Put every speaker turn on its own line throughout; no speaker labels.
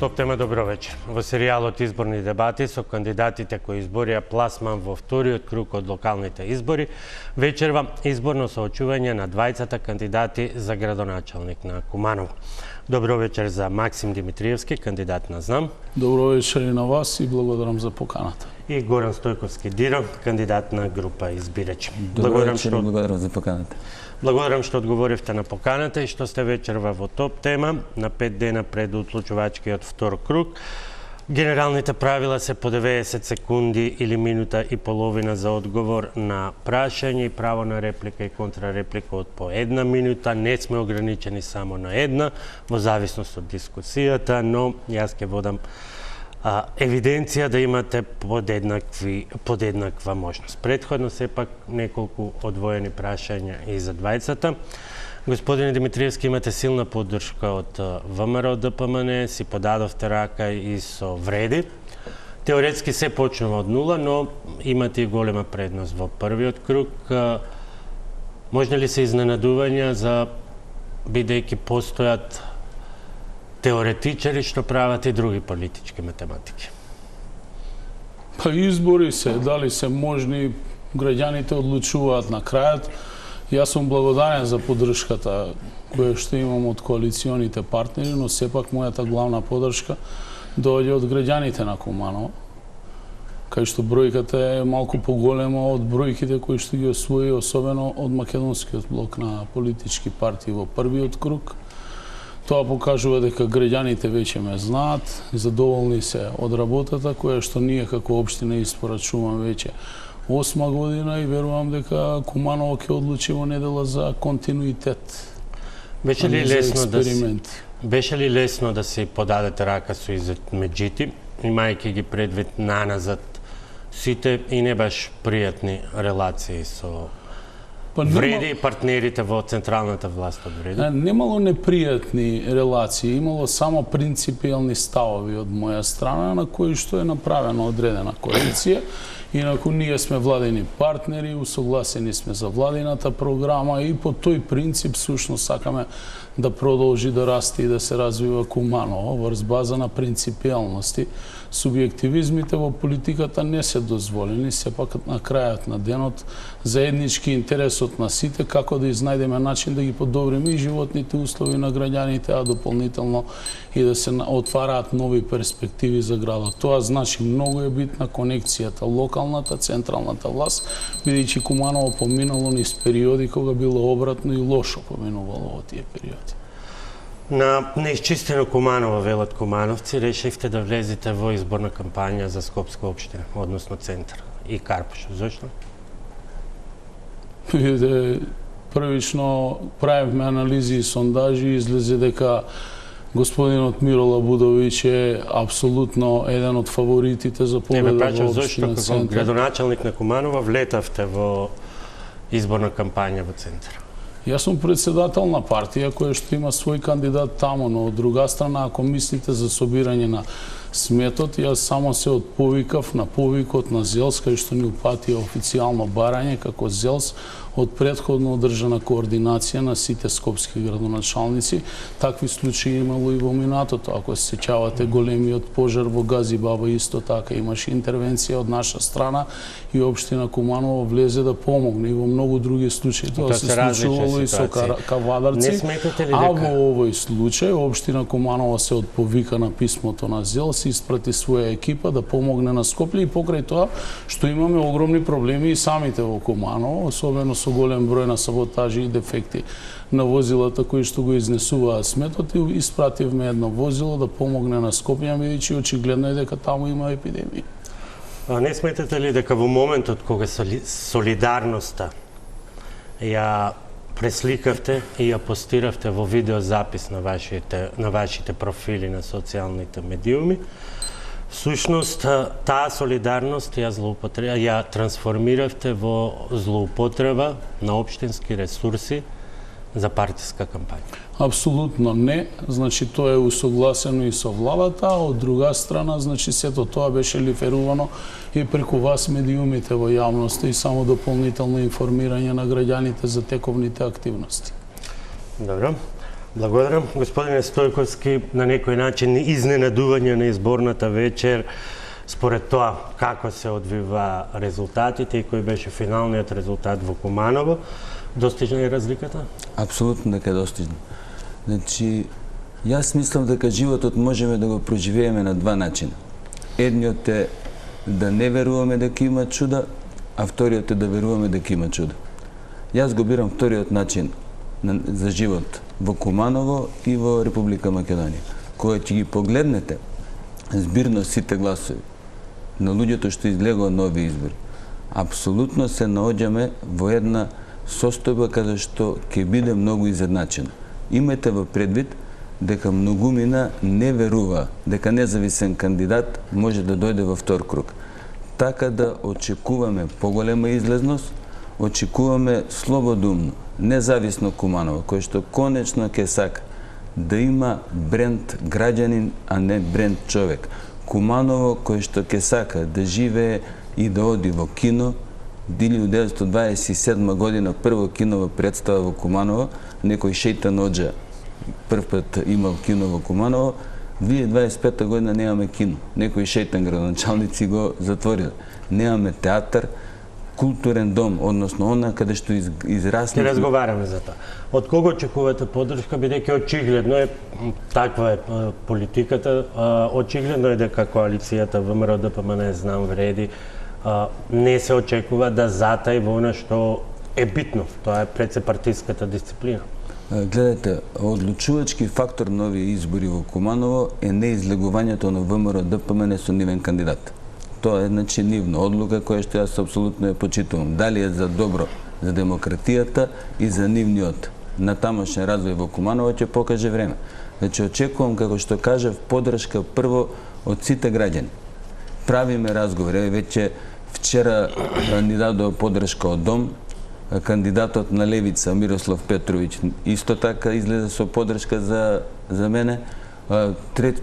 Топ тема, добро вечер. Во серијалот Изборни дебати со кандидатите кои изборија пласман во вториот круг од локалните избори, вечерва изборно соочување на двајцата кандидати за градоначалник на Куманово. Добро вечер за Максим Димитриевски, кандидат на ЗНАМ.
Добро вечер и на вас и благодарам за поканата.
И Горан Стојковски Диро, кандидат на група Избирачи.
Добро вечер и благодарам за поканата.
Благодарам што одговоривте на поканата и што сте вечерва во топ тема на 5 дена пред одлучувачкиот втор круг. Генералните правила се по 90 секунди или минута и половина за одговор на прашање и право на реплика и контрареплика од по 1 минута. Не сме ограничени само на една, во зависност од дискусијата, но јас ќе водам евиденција да имате подеднаква можност. Предходно сепак неколку одвоени прашања и за двајцата. Господине Димитриевски, имате силна поддршка од ВМРО ДПМН, си подадовте рака и со вреди. Теоретски се почнува од нула, но имате и голема предност во првиот круг. Можна ли се изненадувања за бидејќи постојат теоретичари што прават и други политички математики?
Па избори се, дали се можни, граѓаните одлучуваат на крајот. Јас сум благодарен за поддршката која што имам од коалиционите партнери, но сепак мојата главна поддршка доаѓа од граѓаните на Куманово, кај што бројката е малку поголема од бројките кои што ги освои, особено од македонскиот блок на политички партии во првиот круг. Тоа покажува дека граѓаните веќе ме знаат, задоволни се од работата која што ние како општина испорачуваме веќе 8 година и верувам дека Куманово ќе одлучи во недела за континуитет.
Беше ли лесно да се подадете рака со измеѓите, имајќи ги предвид наназад сите и не баш пријатни релации со вреди и партнерите во централната власт од вреди?
Немало непријатни релации, имало само принципијални ставови од моја страна на кои што е направена одредена коалиција. Инаку ние сме владени партнери, усогласени сме за владината програма и по тој принцип сушност сакаме да продолжи да расте и да се развива Куманово врз база на принципијалности. Субјективизмите во политиката не се дозволени, сепак на крајот на денот заеднички интересот на сите како да изнајдеме начин да ги подобриме и животните услови на граѓаните, а дополнително и да се отвараат нови перспективи за градот. Тоа значи многу е битна конекцијата локалната, централната власт, бидејќи Куманово поминало низ периоди кога било обратно и лошо поминувало во тие периоди.
На неисчистено Куманово, велат кумановци, решивте да влезете во изборна кампања за Скопска општина, односно центар и Карпуш. Зошто?
Првично правевме анализи и сондажи и излезе дека господинот Миро Лабудовиќ е апсолутно еден од фаворитите за победа во општина
Зошто како
центар.
градоначалник на Куманово влетавте во изборна кампања во центар?
Јас сум председател на партија која што има свој кандидат таму, но од друга страна, ако мислите за собирање на сметот, јас само се отповикав на повикот на ЗЕЛС, кај што ни упатија официјално барање како ЗЕЛС од претходно одржана координација на сите скопски градоначалници. Такви случаи имало и во минатото. Ако се сеќавате големиот пожар во Гази Баба, исто така имаше интервенција од наша страна и општина Куманово влезе да помогне и во многу други случаи. Тоа се случувало и со Кавадарци. А во овој случај општина Куманово се отповика на писмото на ЗЕЛС, испрати своја екипа да помогне на Скопје и покрај тоа што имаме огромни проблеми и самите во Куманово, особено со голем број на саботажи и дефекти на возилата кои што го изнесуваат сметот, и испративме едно возило да помогне на Скопје, бидејќи очигледно е дека таму има епидемија.
Не сметате ли дека во моментот кога солидарноста ја пресликавте и ја постиравте во видеозапис на вашите профили на социјалните медиуми, всушност таа солидарност ја трансформиравте во злоупотреба на општински ресурси за партиска кампања?
Апсолутно не. Значи, тоа е усогласено и со владата, а од друга страна, значи, сето тоа беше лиферувано и преку вас медиумите во јавноста и само дополнително информирање на граѓаните за тековните активности.
Добро. Благодарам. Господине Стојковски, на некој начин изненадување на изборната вечер, според тоа како се одвива резултатите и кој беше финалниот резултат во Куманово, достижна е разликата?
Апсолутно дека е достижна. Значи, јас мислам дека животот можеме да го проживееме на два начина. Едниот е да не веруваме дека има чуда, а вториот е да веруваме дека има чуда. Јас го бирам вториот начин за живот во Куманово и во Република Македонија. Кога ќе ги погледнете збирно сите гласови на луѓето што излегува на овие избори, апсолутно се наоѓаме во една состојба каде што ќе биде многу изедначено. Имајте во предвид дека многумина не верува дека независен кандидат може да дојде во втор круг. Така да очекуваме поголема излезност, очекуваме слободумно, независно Куманово, кој што конечно ќе сака да има бренд граѓанин, а не бренд човек. Куманово кој што ќе сака да живее и да оди во кино. 1927 година прво кинова представа во Куманово, некој шејтан оџа прв пат имал кино во Куманово. 2025 година немаме кино. Некој шејтан градоначалници го затвориле. Немаме театар, културен дом, односно она каде што израсна.
Ќе разговараме за тоа. Од кого очекувате поддршка, бидејќи очигледно е таква е политиката, очигледно е дека коалицијата ВМРО ДПМН знам вреди, не се очекува да затаи во она што е битно, тоа е предсепартиската дисциплина.
Гледате, одлучувачки фактор на овие избори во Куманово е неизлегувањето на ВМРО ДПМН со нивен кандидат. Тоа е значи нивна одлука која што јас апсолутно ја почитувам. Дали е за добро за демократијата и за нивниот натамошен развој во Куманово ќе покаже време. Значи очекувам, како што кажав, поддршка прво од сите граѓани. Правиме разговори, веќе вчера ни дадоа поддршка од Дом, кандидатот на Левица Мирослав Петровиќ исто така излезе со поддршка за мене.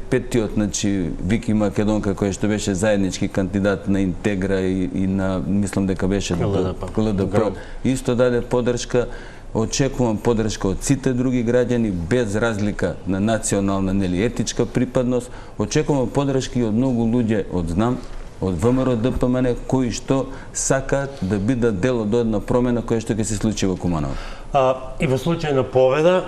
Петиот, значи, Вики Македонка, кој што беше заеднички кандидат на Интегра и на, мислам дека беше ЛДП, исто даде поддршка. Очекувам поддршка од сите други граѓани, без разлика на национална или етичка припадност. Очекувам поддршка и од многу луѓе од знам, од ВМРО ДПМН, кои што сакаат да бидат дел од една промена која што ќе се случи во Куманово.
И во случај на победа,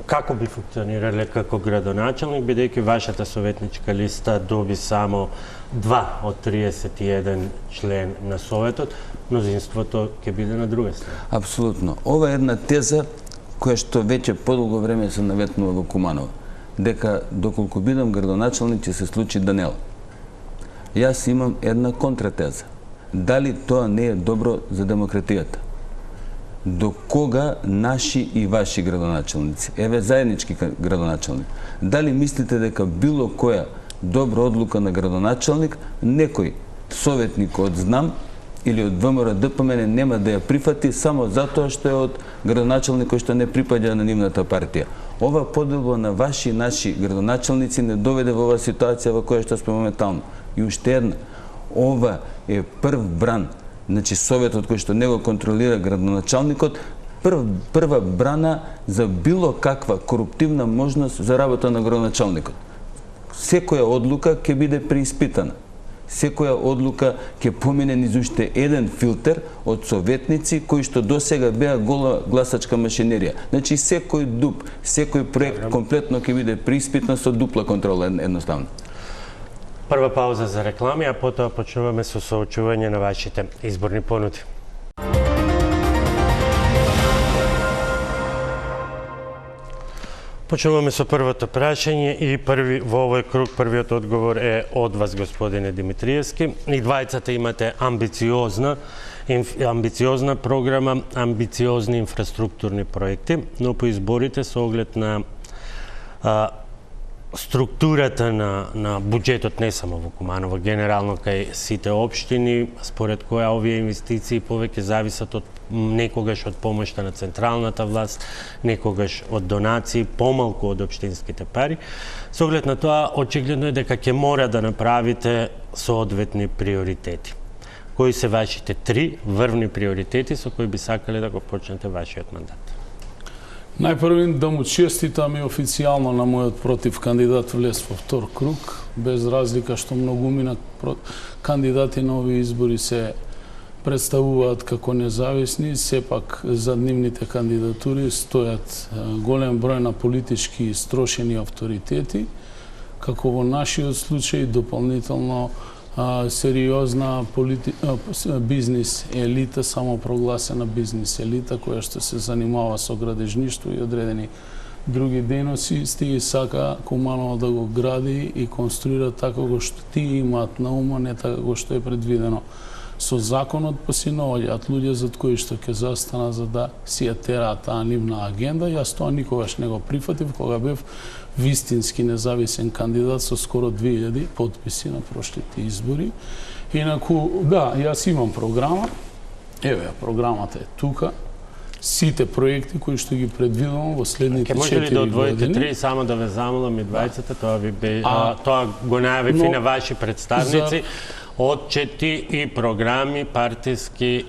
како би функционирале како градоначалник, бидејќи вашата советничка листа доби само 2 од 31 член на Советот, мнозинството ќе биде на друга страна?
Апсолутно. Ова е една теза која што веќе подолго време се наветнува во Куманово, дека доколку бидам градоначалник ќе се случи Данел. Јас имам една контратеза. Дали тоа не е добро за демократијата? До кога наши и ваши градоначалници, еве заеднички градоначалник, дали мислите дека било која добра одлука на градоначалник, некој советник од знам или од ВМРО ДПМН нема да ја прифати само затоа што е од градоначалник кој што не припаѓа на нивната партија? Ова поделба на ваши и наши градоначалници не доведе во оваа ситуација во која што сме моментално. И уште една, ова е прв бран, значи Советот кој што не го контролира градоначалникот, прва брана за било каква коруптивна можност за работа на градоначалникот. Секоја одлука ќе биде преиспитана. Секоја одлука ќе помине низ уште еден филтер од советници кои што досега беа гола гласачка машинерија. Значи секој дуб, секој проект комплетно ќе биде преиспитан со дупла контрола едноставно.
Прва пауза за реклами, а потоа почнуваме со соочување на вашите изборни понуди. Почнуваме со првото прашање и во овој круг првиот одговор е од вас, господине Димитриевски. И двајцата имате амбициозна програма, амбициозни инфраструктурни проекти, но по изборите со оглед на структурата на буџетот не само во Куманово, генерално кај сите општини, според која овие инвестиции повеќе зависат од некогаш од помошта на централната власт, некогаш од донации, помалку од општинските пари. Со оглед на тоа, очигледно е дека ќе мора да направите соодветни приоритети. Кои се вашите 3 врвни приоритети со кои би сакале да го почнете вашиот мандат?
Најпрвин да му честитам и официјално на мојот против кандидат влез во втор круг, без разлика што многумина кандидати на овие избори се представуваат како независни, сепак за нивните кандидатури стојат голем број на политички строшени авторитети, како во нашиот случај дополнително сериозна бизнис елита, самопрогласена бизнис елита, која што се занимава со градежништво и одредени други дејности и сака Куманово да го гради и конструира така како што тие имаат на ума, не така како што е предвидено со законот, па си наоѓаат луѓе зад кои што ќе застана за да си ја тераат таа нивна агенда. Јас тоа никогаш не го прифатив кога бев вистински независен кандидат со скоро 2000 потписи на прошлите избори. Инаку, да, јас имам програма. Еве, програмата е тука. Сите проекти кои што ги предвидувам во следните 4 години.
Може ли да одвоите 3, само да ве замолам и двајцата, тоа го најавив и на ваши представници. Отчети и програми партиски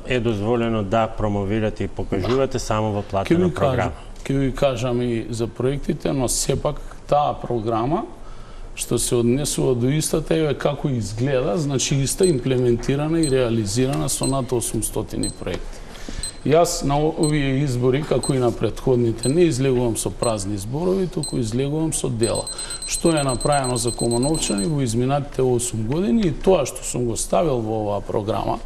е дозволено да промовирате и покажувате само во платена програма.
Ќе ви кажам и за проектите, но сепак таа програма што се однесува до истата е како изгледа, значи иста имплементирана и реализирана со над 800 проекти. Јас на овие избори, како и на претходните, не излегувам со празни зборови, туку излегувам со дела. Што е направено за Кумановчани во изминатите 8 години и тоа што сум го ставил во оваа програма,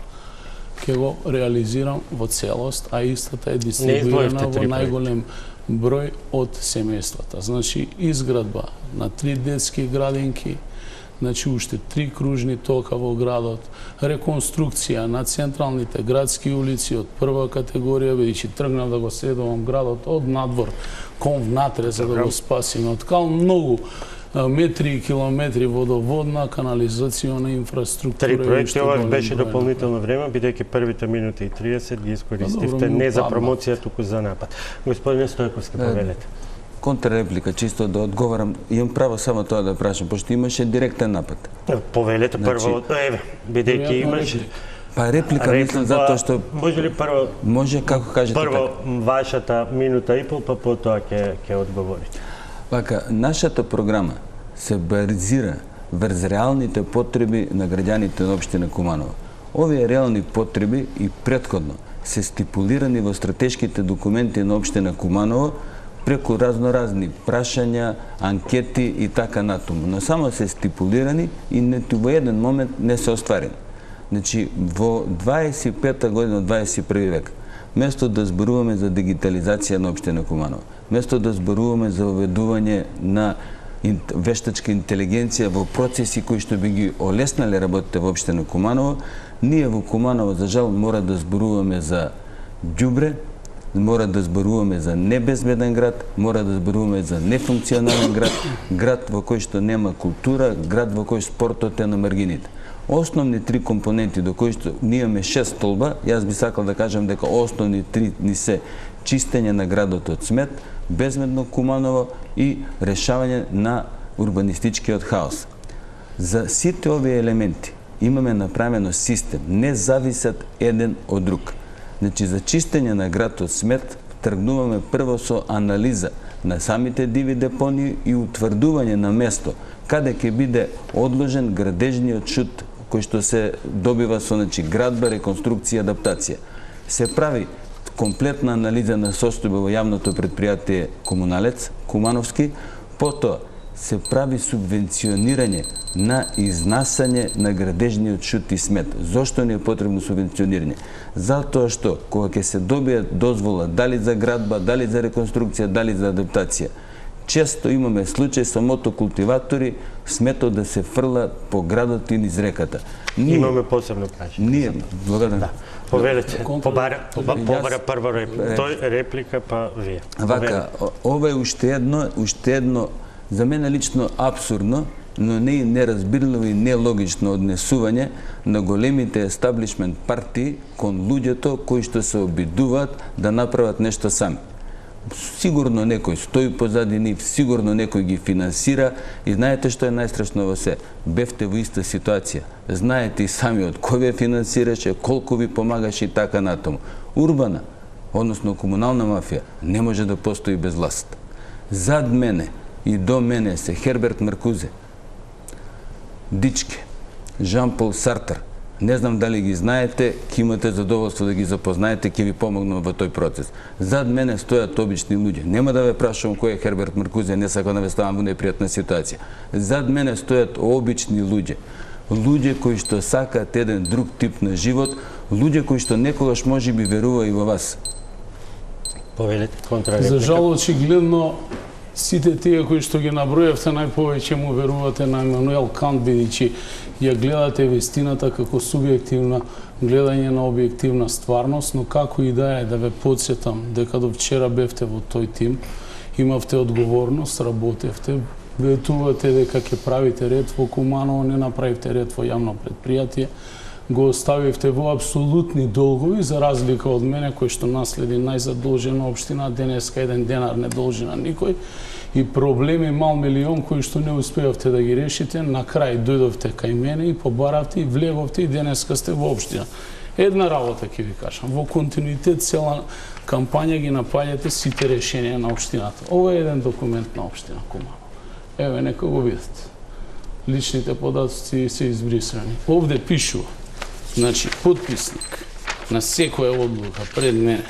ќе го реализирам во целост, а истата е дистрибуирана во најголем број од семејствата. Значи, изградба на 3 детски градинки, значи уште 3 кружни тока во градот, реконструкција на централните градски улици од прва категорија, бидејќи тргнав да го следувам градот од надвор кон внатре за да го спасиме од кал, многу метри и километри водоводна, канализациона инфраструктура.
3 проекти, ова беше дополнително време, бидејќи првите минути и 30 ги искористивте не за промоција, туку за напад. Господине Стојковски, повелете.
Контрреплика, чисто да одговарам, имам право само тоа да прашам, пошто имаше директен напад.
Повелете прво, еве, бидејќи имаше...
Па реплика мислам затоа што...
Може ли прво...
Може, како кажете така?
Прво вашата минута и пол, па потоа ќе одговорите.
Вака, нашата програма се базира врз реалните потреби на граѓаните на општина Куманово. Овие реални потреби и претходно се стипулирани во стратешките документи на општина Куманово преку разноразни прашања, анкети и така натаму. Но само се стипулирани и ниту во еден момент не се остварени. Значи, во 25-та година, 21 век, место да зборуваме за дигитализација на општина Куманово, место да зборуваме за оведување на вештачка интелигенција во процеси кои што би ги олеснали работите во општина Куманово, ние во Куманово, за жал, мора да зборуваме за ѓубре, мора да зборуваме за небезбеден град, мора да зборуваме за нефункционален град, град во кој што нема култура, град во кој спортот е на маргините. Основни 3 компоненти до кои што ние имаме 6 столба, јас би сакал да кажам дека основни 3 ни се чистење на градот од смет, безбедно Куманово и решавање на урбанистичкиот хаос. За сите овие елементи имаме направено систем, не зависат еден од друг. Значи, за чистење на град од смет тргнуваме прво со анализа на самите диви депонии и утврдување на место каде ќе биде одложен градежниот шут кој што се добива со градба, реконструкција, адаптација. Се прави комплетна анализа на состојба во јавното предпријатие Комуналец, Кумановски, потоа се прави субвенционирање на изнасање на градежниот шут и смет. Зошто не е потребно субвенционирање? Затоа што кога ќе се добие дозвола дали за градба, дали за реконструкција, дали за адаптација, често имаме случај со мотокултиватори, сметот да се фрла по градот и низ реката.
Имаме посебно прашање.
Ние, благодарам.
Да. Повелете, побара прво реплика, па вие.
Вака, ова е уште едно, за мене лично абсурдно, но не и неразбирливо и нелогично однесување на големите естаблишмент партии кон луѓето кои што се обидуваат да направат нешто сами. Сигурно некој стои позади нив, сигурно некој ги финансира и знаете што е најстрашно во се? Бевте во иста ситуација. Знаете и сами од кој ве финансираше, колку ви помагаше и така натаму. Урбана, односно комунална мафија, не може да постои без власт. Зад мене и до мене се Херберт Маркузе, Дичке, Жан-Пол Сартер. Не знам дали ги знаете, ќе имате задоволство да ги запознаете, ќе ви помогнам во тој процес. Зад мене стојат обични луѓе. Нема да ве прашувам кој е Херберт Маркузе, не сакам да ве ставам во непријатна ситуација. Зад мене стојат обични луѓе. Луѓе кои што сакаат еден друг тип на живот, луѓе кои што некогаш може би верува и во вас.
Повелете контрареплика.
За жал, очигледно, сите тие кои што ги набројавте најповеќе му верувате на Имануел Кант, бидејќи ја гледате вистината како субјективна гледање на објективна стварност, но како и да ве подсетам дека до вчера бевте во тој тим, имавте одговорност, работевте, ветувате дека ќе правите ред во Куманово, не направивте ред во јавно предпријатие, го оставивте во апсолутни долгови, за разлика од мене, кој што наследи најзадолжена општина, денеска еден денар не должи на никој, и проблеми мал милион кои што не успеавте да ги решите, на крај дојдовте кај мене и побаравте и влеговте и денеска сте во општина. Една работа ќе ви кажам, во континуитет цела кампања ги напаѓате сите решенија на општината. Ова е еден документ на општина Куманово. Еве, нека го видите. Личните податоци се избрисани. Овде пишува, значи, подписник на секоја одлука пред мене,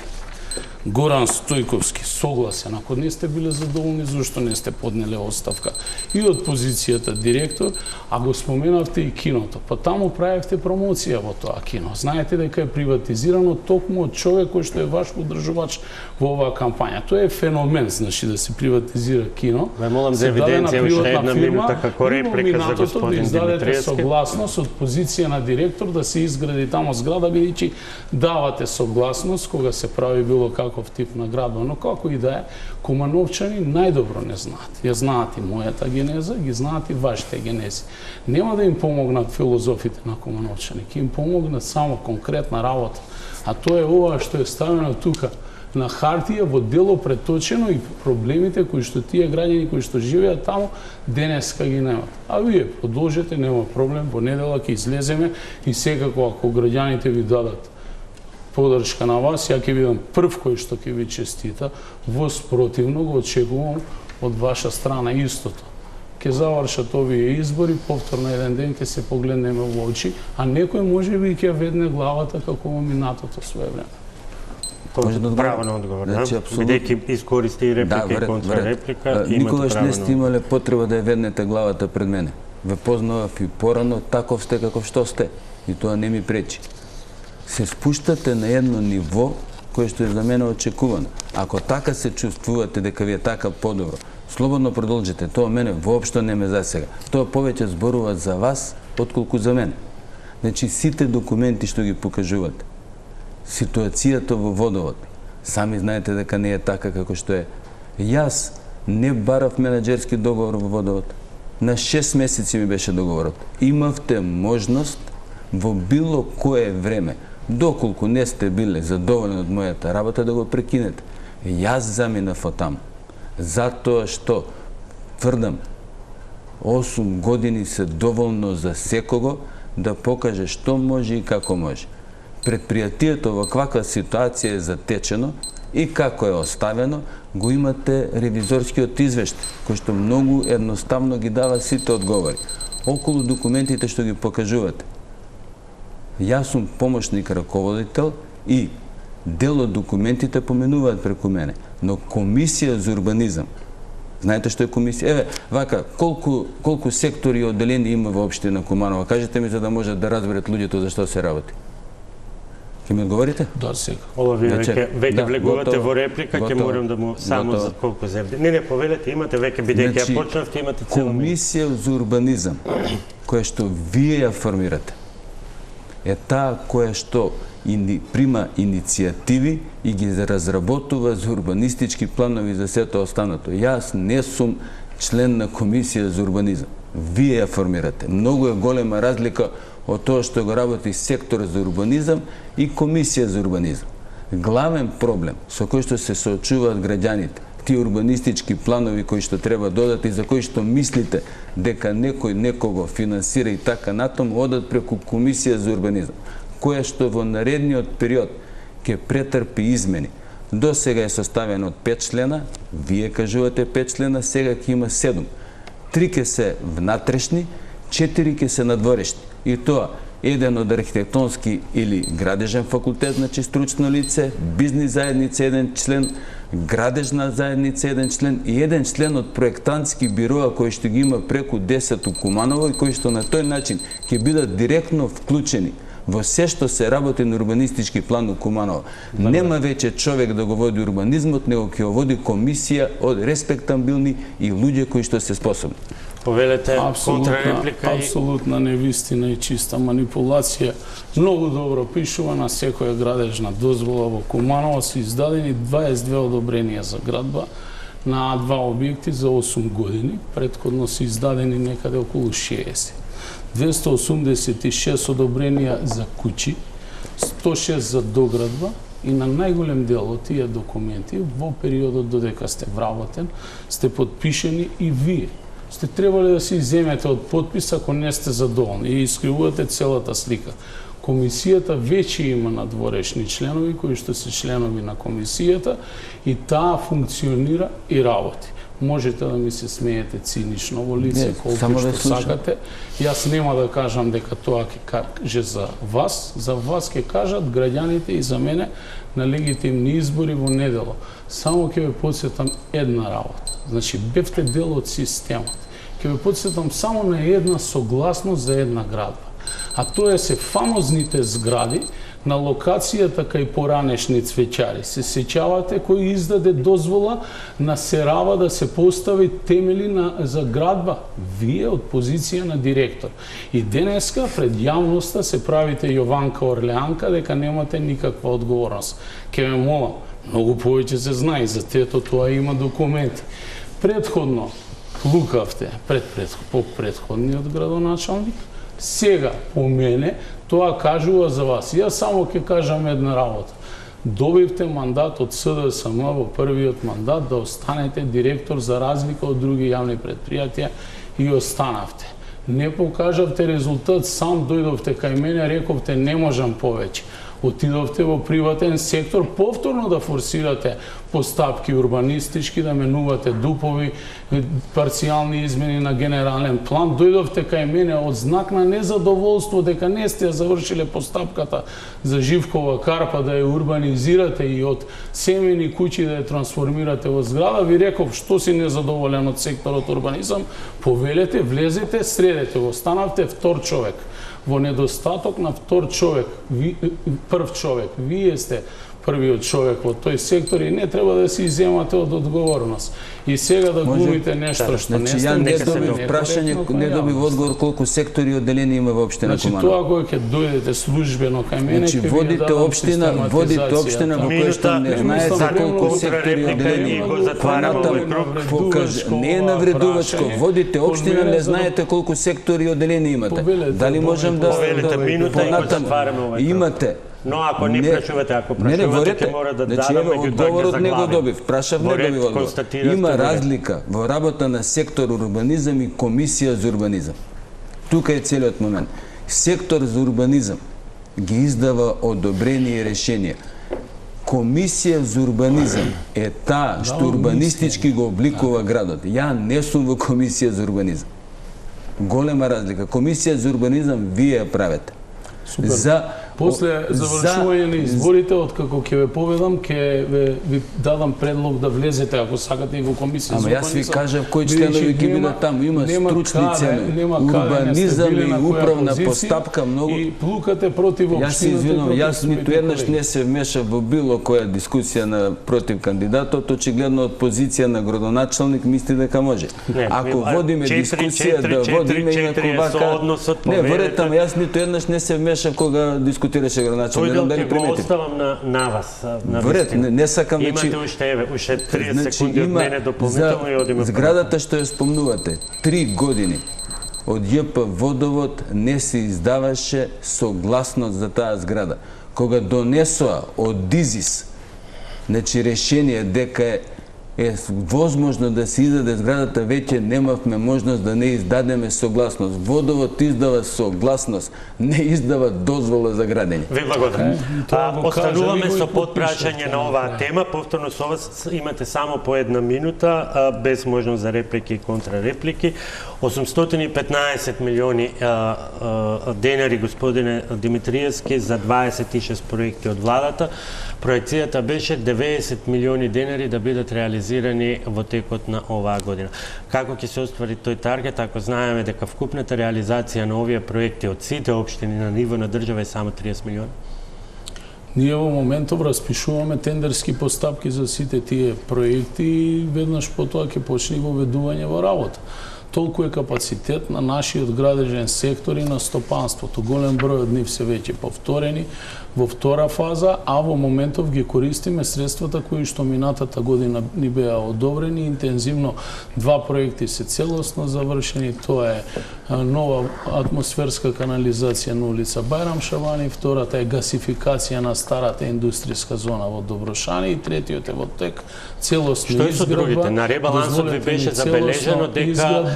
Горан Стојковски, согласен. Ако не сте биле задоволни, зашто не сте поднеле оставка? И од позицијата директор, а го споменавте и киното. Па таму правевте промоција во тоа кино. Знаете дека е приватизирано токму од човек кој што е ваш подржувач во оваа кампања. Тоа е феномен, значи, да се приватизира кино.
Ве молам за евиденција уште една минута како реплика за господин Димитриевски.
Согласност од позиција на директор да се изгради таму зграда, бидејќи давате согласност кога се прави било каков тип на градба, но како и да е, кумановчани најдобро не знаат. Ја знаат и мојата генеза, ги знаат и вашите генези. Нема да им помогнат филозофите на кумановчани, ќе им помогнат само конкретна работа. А тоа е ова што е ставено тука на хартија во дело преточено и проблемите кои што тие граѓани кои што живеат таму денеска ги немат. А вие продолжете, нема проблем, во недела ќе излеземе и секако ако граѓаните ви дадат подршка на вас, ја ќе бидам прв кој што ќе ви честита, во спротивно го очекувам од ваша страна истото. Ќе завршат овие избори, повторно еден ден ќе се погледнеме во очи, а некој може би ќе ведне главата како во минатото свое време.
Може да
право на одговор,
значи,
да? Бидејќи искористи и реплика и контрареплика,
никогаш не сте
на...
имале потреба да ја веднете главата пред мене. Ве познавав и порано, таков сте каков што сте. И тоа не ми пречи. Се спуштате на едно ниво кое што е за мене очекувано. Ако така се чувствувате дека ви е така подобро, слободно продолжите. Тоа мене воопшто не ме засега. Тоа повеќе зборува за вас отколку за мене. Значи сите документи што ги покажувате, ситуацијата во водовод, сами знаете дека не е така како што е. Јас не барав менаџерски договор во водовод. На 6 месеци ми беше договорот. Имавте можност во било кое време, доколку не сте биле задоволни од мојата работа, да го прекинете. Јас заминав од таму. Затоа што, тврдам, 8 години се доволно за секого да покаже што може и како може. Предпријатието во каква ситуација е затечено и како е оставено, го имате ревизорскиот извештај, кој што многу едноставно ги дава сите одговори. Околу документите што ги покажувате. Јас сум помошник раководител и дел од документите поменуваат преку мене. Но комисија за урбанизам, знаете што е комисија? Еве, вака, колку сектори и одделени има во општина Куманово? Кажете ми за да можат да разберат луѓето за што се работи. Ќе ми одговорите?
Да, сега.
Ова вие веќе влегувате
готово,
во реплика, ќе морам да му само
готово.
за колку земје. Не, повелете, имате веќе, бидејќи ја почнавте, имате цела минута.
Комисија за урбанизам, која што вие ја формирате, е таа која што прима иницијативи и ги разработува за урбанистички планови за сето останато. Јас не сум член на комисија за урбанизам. Вие ја формирате. Многу е голема разлика од тоа што го работи сектор за урбанизам и комисија за урбанизам. Главен проблем со кој што се соочуваат граѓаните, тие урбанистички планови кои што треба додат и за кои што мислите дека некој некого финансира и така натаму, одат преку комисија за урбанизам, која што во наредниот период ќе претрпи измени. До сега е составен од 5 члена, вие кажувате 5 члена, сега ќе има 7. 3 ќе се внатрешни, 4 ќе се надворешни. И тоа, еден од архитектонски или градежен факултет, значи стручно лице, бизнис заедница еден член, градежна заедница еден член и еден член од проектантски бироа кои што ги има преку 10 у Куманово и кои што на тој начин ќе бидат директно вклучени во се што се работи на урбанистички план у Куманово. Нема веќе човек да го води урбанизмот, него ќе го води комисија од респектабилни и луѓе кои што се способни.
Повелете контрареплика и...
Апсолутна невистина и чиста манипулација. Многу добро пишува на секоја градежна дозвола во Куманово се издадени 22 одобренија за градба на 2 објекти за 8 години. Претходно се издадени некаде околу 60. 286 одобренија за куќи, 106 за доградба и на најголем дел од тие документи во периодот додека сте вработен сте подпишени и вие. Сте требале да се иземете од подпис ако не сте задоволни и искривувате целата слика. Комисијата веќе има надворешни членови кои што се членови на комисијата и таа функционира и работи. Можете да ми се смеете цинично во лице колку што сакате. Јас нема да кажам дека тоа ќе каже за вас ќе кажат граѓаните и за мене на легитимни избори во недело. Само ќе ве потсетам една работа. Значи, бевте дел од системот. Ќе ве потсетам само на една согласност за една градба. А тоа се фамозните згради на локацијата кај поранешни цвеќари. Се сеќавате кој издаде дозвола на Серава да се постави темели за градба? Вие од позиција на директор. И денеска пред јавноста се правите Јованка Орлеанка дека немате никаква одговорност. Ке ме молам, многу повеќе се знае за тето, тоа има документи. Предходно лукавте по предходниот градоначалник, сега по мене тоа кажува за вас. Јас само ќе кажам една работа. Добивте мандат од СДСМ во првиот мандат да останете директор за разлика од други јавни предпријатија и останавте. Не покажавте резултат, сам дојдовте кај мене, рековте не можам повеќе. Отидовте во приватен сектор, повторно да форсирате постапки урбанистички, да менувате дупови, парцијални измени на генерален план. Дојдовте кај мене од знак на незадоволство дека не сте ја завршиле постапката за Живкова карпа да ја урбанизирате и од семени куќи да ја трансформирате во зграда. Ви реков што си незадоволен од секторот урбанизам, повелете, влезете, средете го, станавте втор човек. Во недостаток на втор човек, прв човек, вие сте првиот човек во тој сектор и не треба да се иземате од одговорност. И сега да глумите нешто што не сте.
Ја не добив прашање, не добив одговор колку сектори одделени има во општина Куманово.
Значи тоа кога ќе дојдете службено кај мене, ќе ви
водите општина во која што не знаете колку сектори одделени има. Не е навредувачко, водите општина, не знаете колку сектори одделени имате. Дали можам да понатаму? Имате.
Но ако не прашувате, ќе мора да дадам меѓу
одговорот не го добив. Прашав, не добив одговор. Има разлика во работа на сектор урбанизам и комисија за урбанизам. Тука е целиот момент. Сектор за урбанизам ги издава одобрени и решенија. Комисија за урбанизам е таа што урбанистички го обликува градот. Ја не сум во комисија за урбанизам. Голема разлика. Комисија за урбанизам вие ја правите.
После завршување на изборите, откако ќе ве поведам, ќе ви дадам предлог да влезете, ако сакате, и во комисија.
Ама јас ви кажав кои членови ги бидат таму. Има стручни членови, урбанизам и управна постапка многу.
И плукате против општината.
Јас се извинувам, јас ниту еднаш не се вмешав во било која дискусија на против кандидатот, очигледно од позиција на градоначалник мисли дека може. Ако водиме дискусија да водиме инаку не, верете, јас ниту еднаш не се вмешав кога дискутираше градоначалник, не дали приметите.
Оставам на вас.
Вред, не сакам да
имате уште 30 секунди од мене дополнително и одиме.
Зградата што ја спомнувате, 3 години од ЈП Водовод не се издаваше согласност за таа зграда. Кога донесоа од ДИЗИС, значи решение дека е е возможно да се издаде зградата, веќе немавме можност да не издадеме согласност. Водовод издава согласност, не издава дозвола за градење.
Ви благодарам. Остануваме со подпрашање на оваа тема. Повторно со вас имате само по 1 минута, без можност за реплики и контрареплики. 815 милиони денари, господине Димитриевски, за 26 проекти од владата. Проекцијата беше 90 милиони денари да бидат реализирани во текот на оваа година. Како ќе се оствари тој таргет, ако знаеме дека вкупната реализација на овие проекти од сите општини на ниво на држава е само 30 милиони?
Ние во моментов распишуваме тендерски постапки за сите тие проекти и веднаш потоа ќе почне го введување во работа. Толку е капацитет на нашиот градежен сектор и на стопанството. Голем број од нив се веќе повторени во втора фаза, а во моментов ги користиме средствата кои што минатата година ни беа одобрени. Интензивно 2 проекти се целосно завршени. Тоа е нова атмосферска канализација на улица Бајрам Шабани, втората е гасификација на старата индустријска зона во Доброшани и третиот е во тек целосно изградба.
Што е со другите? На ребалансот ви беше забележено дека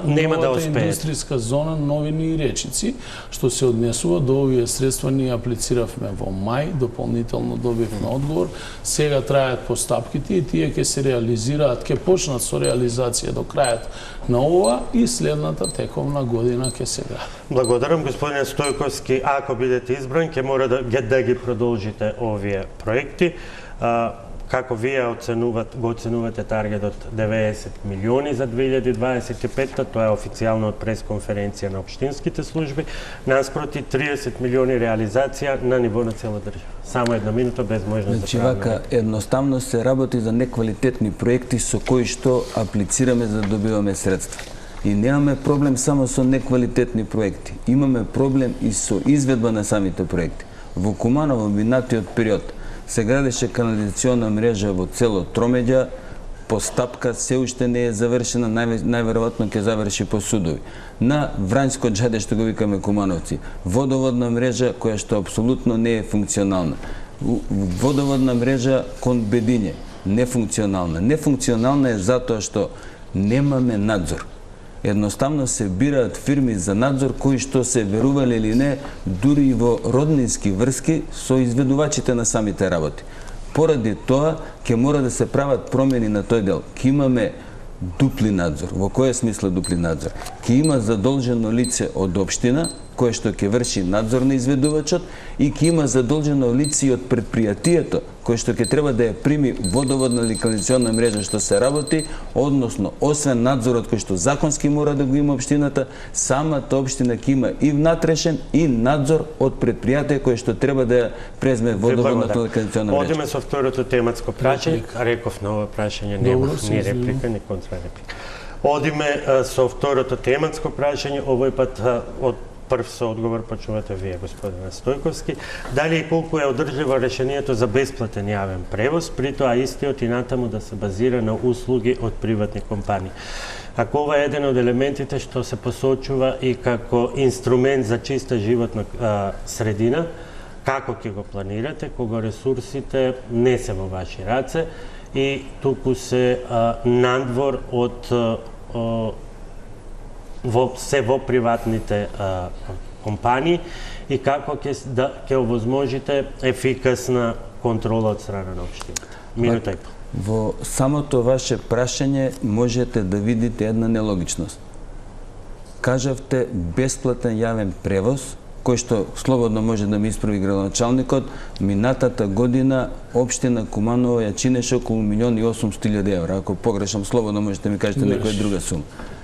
нема да успее.
Индустријска зона Новини и Речици, што се однесува до овие средства, ние аплициравме во мај, дополнително добивме одговор. Сега трајат постапките и тие ќе се реализираат, ќе почнат со реализација до крајот на ова и следната тековна година ќе се гради.
Благодарам, господине Стојковски. Ако бидете избран, ќе мора да ги продолжите овие проекти. Како вие го оценувате таргетот 90 милиони за 2025-та, тоа е официјално од пресконференција на општинските служби, наспроти 30 милиони реализација на ниво на цела држава. Само 1 минута без можност
Значи,
за
вака, едноставно се работи за неквалитетни проекти со кои што аплицираме за да добиваме средства. И немаме проблем само со неквалитетни проекти. Имаме проблем и со изведба на самите проекти. Во Куманово минатиот период се градеше канализациона мрежа во цело Тромеѓа, постапка се уште не е завршена, најверојатно ќе заврши по судови. На Врањско џаде, што го викаме Кумановци, водоводна мрежа која што апсолутно не е функционална. Водоводна мрежа кон Бедиње, нефункционална. Нефункционална е затоа што немаме надзор. Едноставно се бираат фирми за надзор кои што се верувале или не, дури и во роднински врски со изведувачите на самите работи. Поради тоа ќе мора да се прават промени на тој дел. Ќе имаме дупли надзор. Во кој смисла дупли надзор? Ќе има задолжено лице од општина кое што ќе врши надзор на изведувачот и ќе има задолжено лице од предпријатието кое што ќе треба да ја прими водоводна или канализациона мрежа што се работи, односно освен надзорот кој што законски мора да го има општината, самата општина ќе има и внатрешен и надзор од предпријатие кое што треба да ја презме водоводната или канализациона мрежа.
Одиме со второто тематско прашање. Реков на ова прашање нема ни реплика, ни контрареплика. Одиме со второто тематско прашање, овој пат од прв со одговор почувате вие, господине Стојковски. Дали и колку е одржливо решението за бесплатен јавен превоз, при тоа истиот и натаму да се базира на услуги од приватни компании? Ако ова е еден од елементите што се посочува и како инструмент за чиста животна средина, како ќе го планирате, кога ресурсите не се во ваши раце и туку се надвор од во приватните компании и како ќе овозможите ефикасна контрола од страна на општината? Минута и пол.
Во самото ваше прашање можете да видите една нелогичност. Кажавте бесплатен јавен превоз, кој што слободно може да ми исправи градоначалникот, минатата година општина Куманово ја чинеше околу 1.800.000 евра. Ако погрешам, слободно можете да ми кажете некоја друга сума.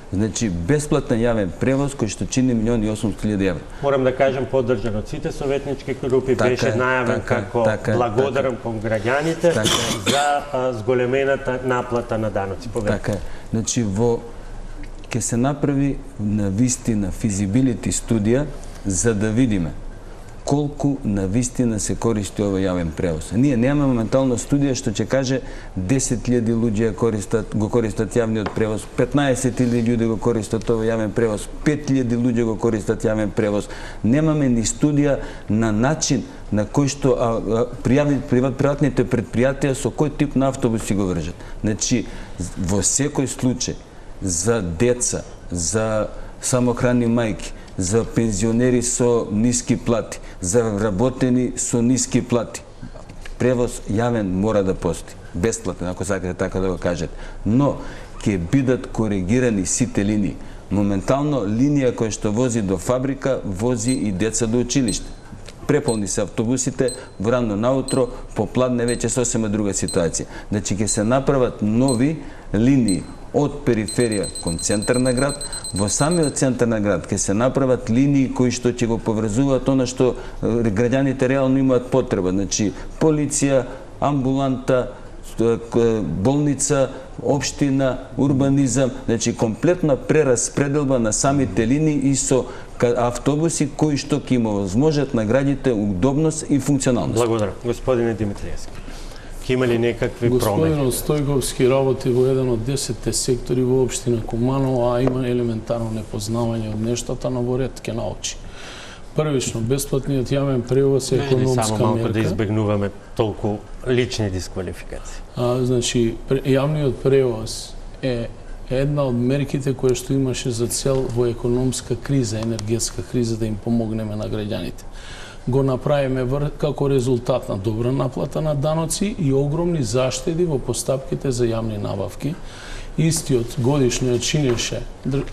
Значи, бесплатен јавен превоз кој што чини 1.800.000 евра.
Морам да кажам, поддржан од сите советнички групи, беше најавен како благодарам кон граѓаните за зголемената наплата на даноци.
Така е. Значи, ќе се направи на вистина физибилити студија за да видиме колку на вистина се користи овој јавен превоз. Ние немаме моментално студија што ќе каже 10.000 луѓе го користат јавниот превоз, 15.000 луѓе го користат овој јавен превоз, 5.000 луѓе го користат јавен превоз. Немаме ни студија на начин на кој што приватните предпријатија со кој тип на автобуси го вржат. Значи, во секој случај за деца, за самохрани мајки, за пензионери со ниски плати, за вработени со ниски плати, превоз јавен мора да постои. Бесплатен, ако сакате така да го кажете. Но ќе бидат коригирани сите линии. Моментално линија која што вози до фабрика, вози и деца до училиште. Преполни се автобусите, во рано наутро, попладне веќе сосема друга ситуација. Значи ќе се направат нови линии од периферија кон центар на град, во самиот центар на град ќе се направат линии кои што ќе го поврзуваат она што граѓаните реално имаат потреба, значи полиција, амбуланта, болница, општина, урбанизам, значи комплетна прераспределба на самите линии и со автобуси кои што ќе им овозможат на граѓаните удобност и функционалност.
Благодарам. Господине Димитриевски, ќе има ли некакви промени?
Господин Стојковски работи во еден од 10 сектори во општина Куманово, а има елементарно непознавање од нештата, но во ред ќе научи. Првично, бесплатниот јавен превоз е економска
само малку
мерка.
да избегнуваме толку лични дисквалификации.
Значи, јавниот превоз е една од мерките која што имаше за цел во економска криза, енергетска криза, да им помогнеме на граѓаните. Го направиме како резултат на добра наплата на даноци и огромни заштеди во постапките за јавни набавки. Истиот годишно ја чинеше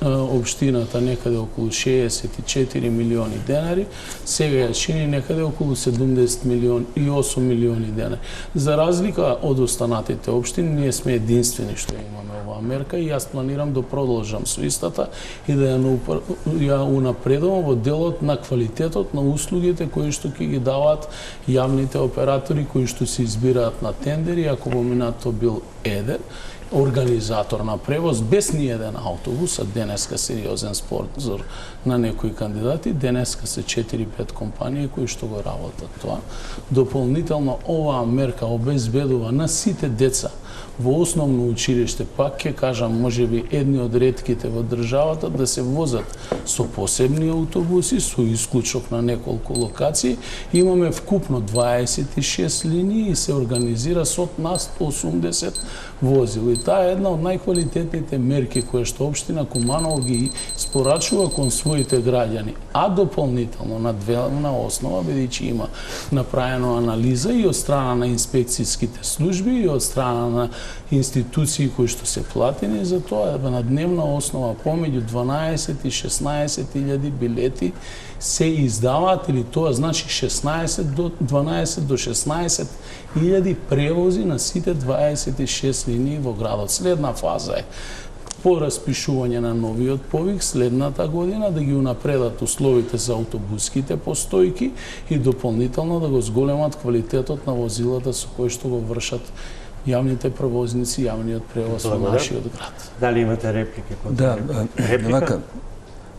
општината некаде околу 64 милиони денари, сега ја чини некаде околу 70 милиони и 8 милиони денари. За разлика од останатите општини, ние сме единствени што имаме оваа мерка и јас планирам да продолжам со истата и да ја унапредувам во делот на квалитетот на услугите кои што ќе ги даваат јавните оператори кои што се избираат на тендери, ако поминато бил еден организатор на превоз без ни еден автобус, а денеска сериозен спонзор на некои кандидати, денеска се 4-5 компании кои што го работат тоа. Дополнително оваа мерка обезбедува на сите деца во основно училиште, пак ќе кажам, можеби едни од ретките во државата да се возат со посебни автобуси, со исклучок на неколку локации. Имаме вкупно 26 линии и се организира со нас 80 возила. И таа е една од најквалитетните мерки кои што општина Куманово ги спорачува кон своите граѓани, а дополнително на двена основа, бидејќи има направено анализа и од страна на инспекцијските служби и од страна на институции кои што се платени за тоа, на дневна основа помеѓу 12 и 16.000 билети се издаваат, или тоа значи 12 до 16.000 превози на сите 26 линии во градот. Следна фаза е по распишување на новиот повик следната година да ги унапредат условите за автобуските постојки и дополнително да го зголемат квалитетот на возилата со кои што го вршат јавните превозници, јавниот превоз во нашиот град.
Дали имате реплики?
Да, реплика?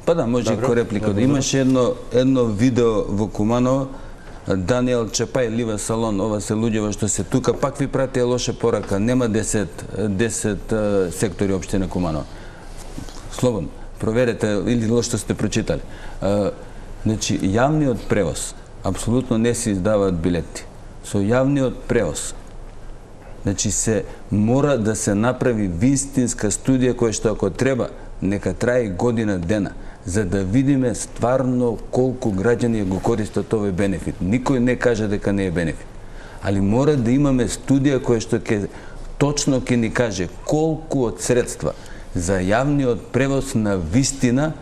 Па да, може и ко реплика. Имаше едно видео во Куманово, Даниел Чапај, Лива Салон, ова се луѓе што се тука, пак ви пратија лоша порака, нема 10 сектори општина Куманово. Слободно, проверете или лошо сте прочитали. Значи, јавниот превоз, апсолутно не се издаваат билети. Со јавниот превоз, значи се мора да се направи вистинска студија која што ако треба, нека трае година дена, за да видиме стварно колку граѓани го користат овој бенефит. Никој не каже дека не е бенефит. Али мора да имаме студија која што точно ќе ни каже колку од средства за јавниот превоз на вистина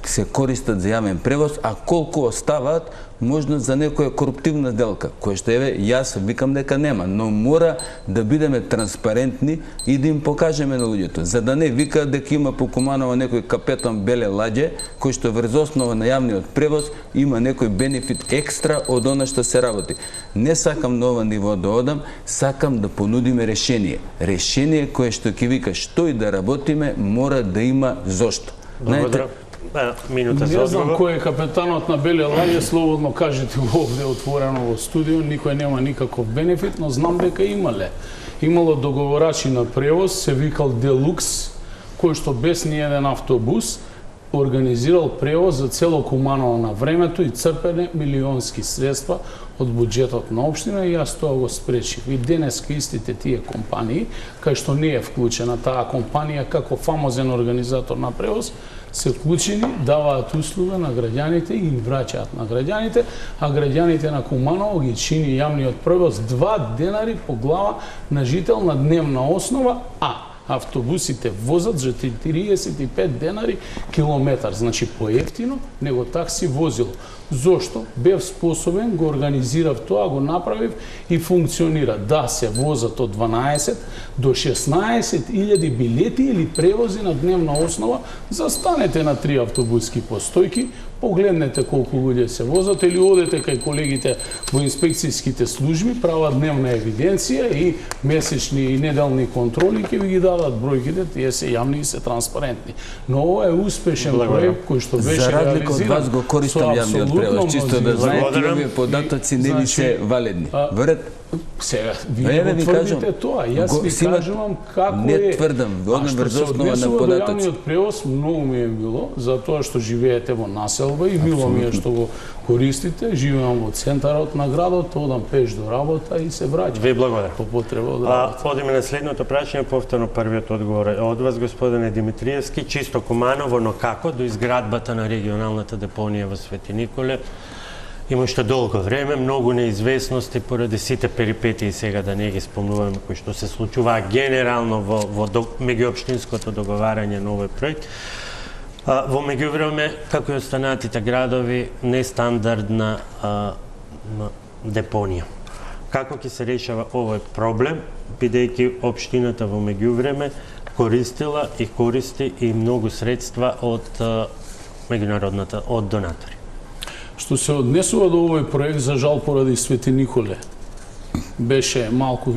се користат за јавен превоз, а колку оставаат можност за некоја коруптивна сделка, која што еве јас викам дека нема, но мора да бидеме транспарентни и да им покажеме на луѓето, за да не викаат дека има по Куманово некој капетон беле ладје кој што врз основа на јавниот превоз има некој бенефит екстра од она што се работи. Не сакам на ова ниво да одам, сакам да понудиме решение. Решение кое што ќе вика што и да работиме, мора да има зошто.
Благодарам. минута за
Не знам
одговор.
кој е капетанот на Беле лаге, слободно кажете го овде отворено во студио, никој нема никаков бенефит, но знам дека имало договорачи на превоз, се викал Делукс, кој што без ни еден автобус организирал превоз за цело Куманово на времето и црпене милионски средства од буџетот на општина и јас тоа го спречив. И денеска истите тие компании, кај што не е вклучена таа компанија како фамозен организатор на превоз, се вклучени, даваат услуга на граѓаните и им враќаат на граѓаните, а граѓаните на Куманово ги чини јавниот превоз 2 денари по глава на жител на дневна основа, а автобусите возат за 45 денари километар, значи поевтино него такси возило. Зошто? Бев способен, го организирав тоа, го направив и функционира. Да се возат од 12 до 16.000 билети или превози на дневна основа, застанете на 3 автобуски постојки, погледнете колку луѓе се возат или одете кај колегите во инспекцијските служби, прават дневна евиденција и месечни и неделни контроли, ќе ви ги дадат бројките, тие се јавни и се транспарентни. Но ова е успешен проект кој што беше
За разлика од вас го користам јавниот превоз, чисто да знаете, овие податоци не ви се валидни. Верет,
сега, вие го тврдите тоа, јас ви кажувам како
не
е.
тврдам, одам врз основа на
Од
податоци.
јавниот превоз многу ми е било, затоа што живеете во населба и мило ми е што го користите. Живеам во центарот на градот, одам пеш до работа и се враќам.
Ви благодарам.
По потреба од работа.
Одиме на следното прашање, повторно првиот одговор е од вас, господине Димитриевски, чисто Куманово, но како до изградбата на регионалната депонија во Свети Николе? Има уште долго време, многу неизвестности поради сите перипетии, сега да не ги спомнуваме, кои што се случуваа генерално во меѓуопштинското договарање на овој проект. Во меѓувреме, како и останатите градови, нестандардна депонија. Како ќе се решава овој проблем, бидејќи општината во меѓувреме користила и користи и многу средства од меѓународната, од донатори?
Што се однесува до овој проект, за жал поради Свети Николе, беше малку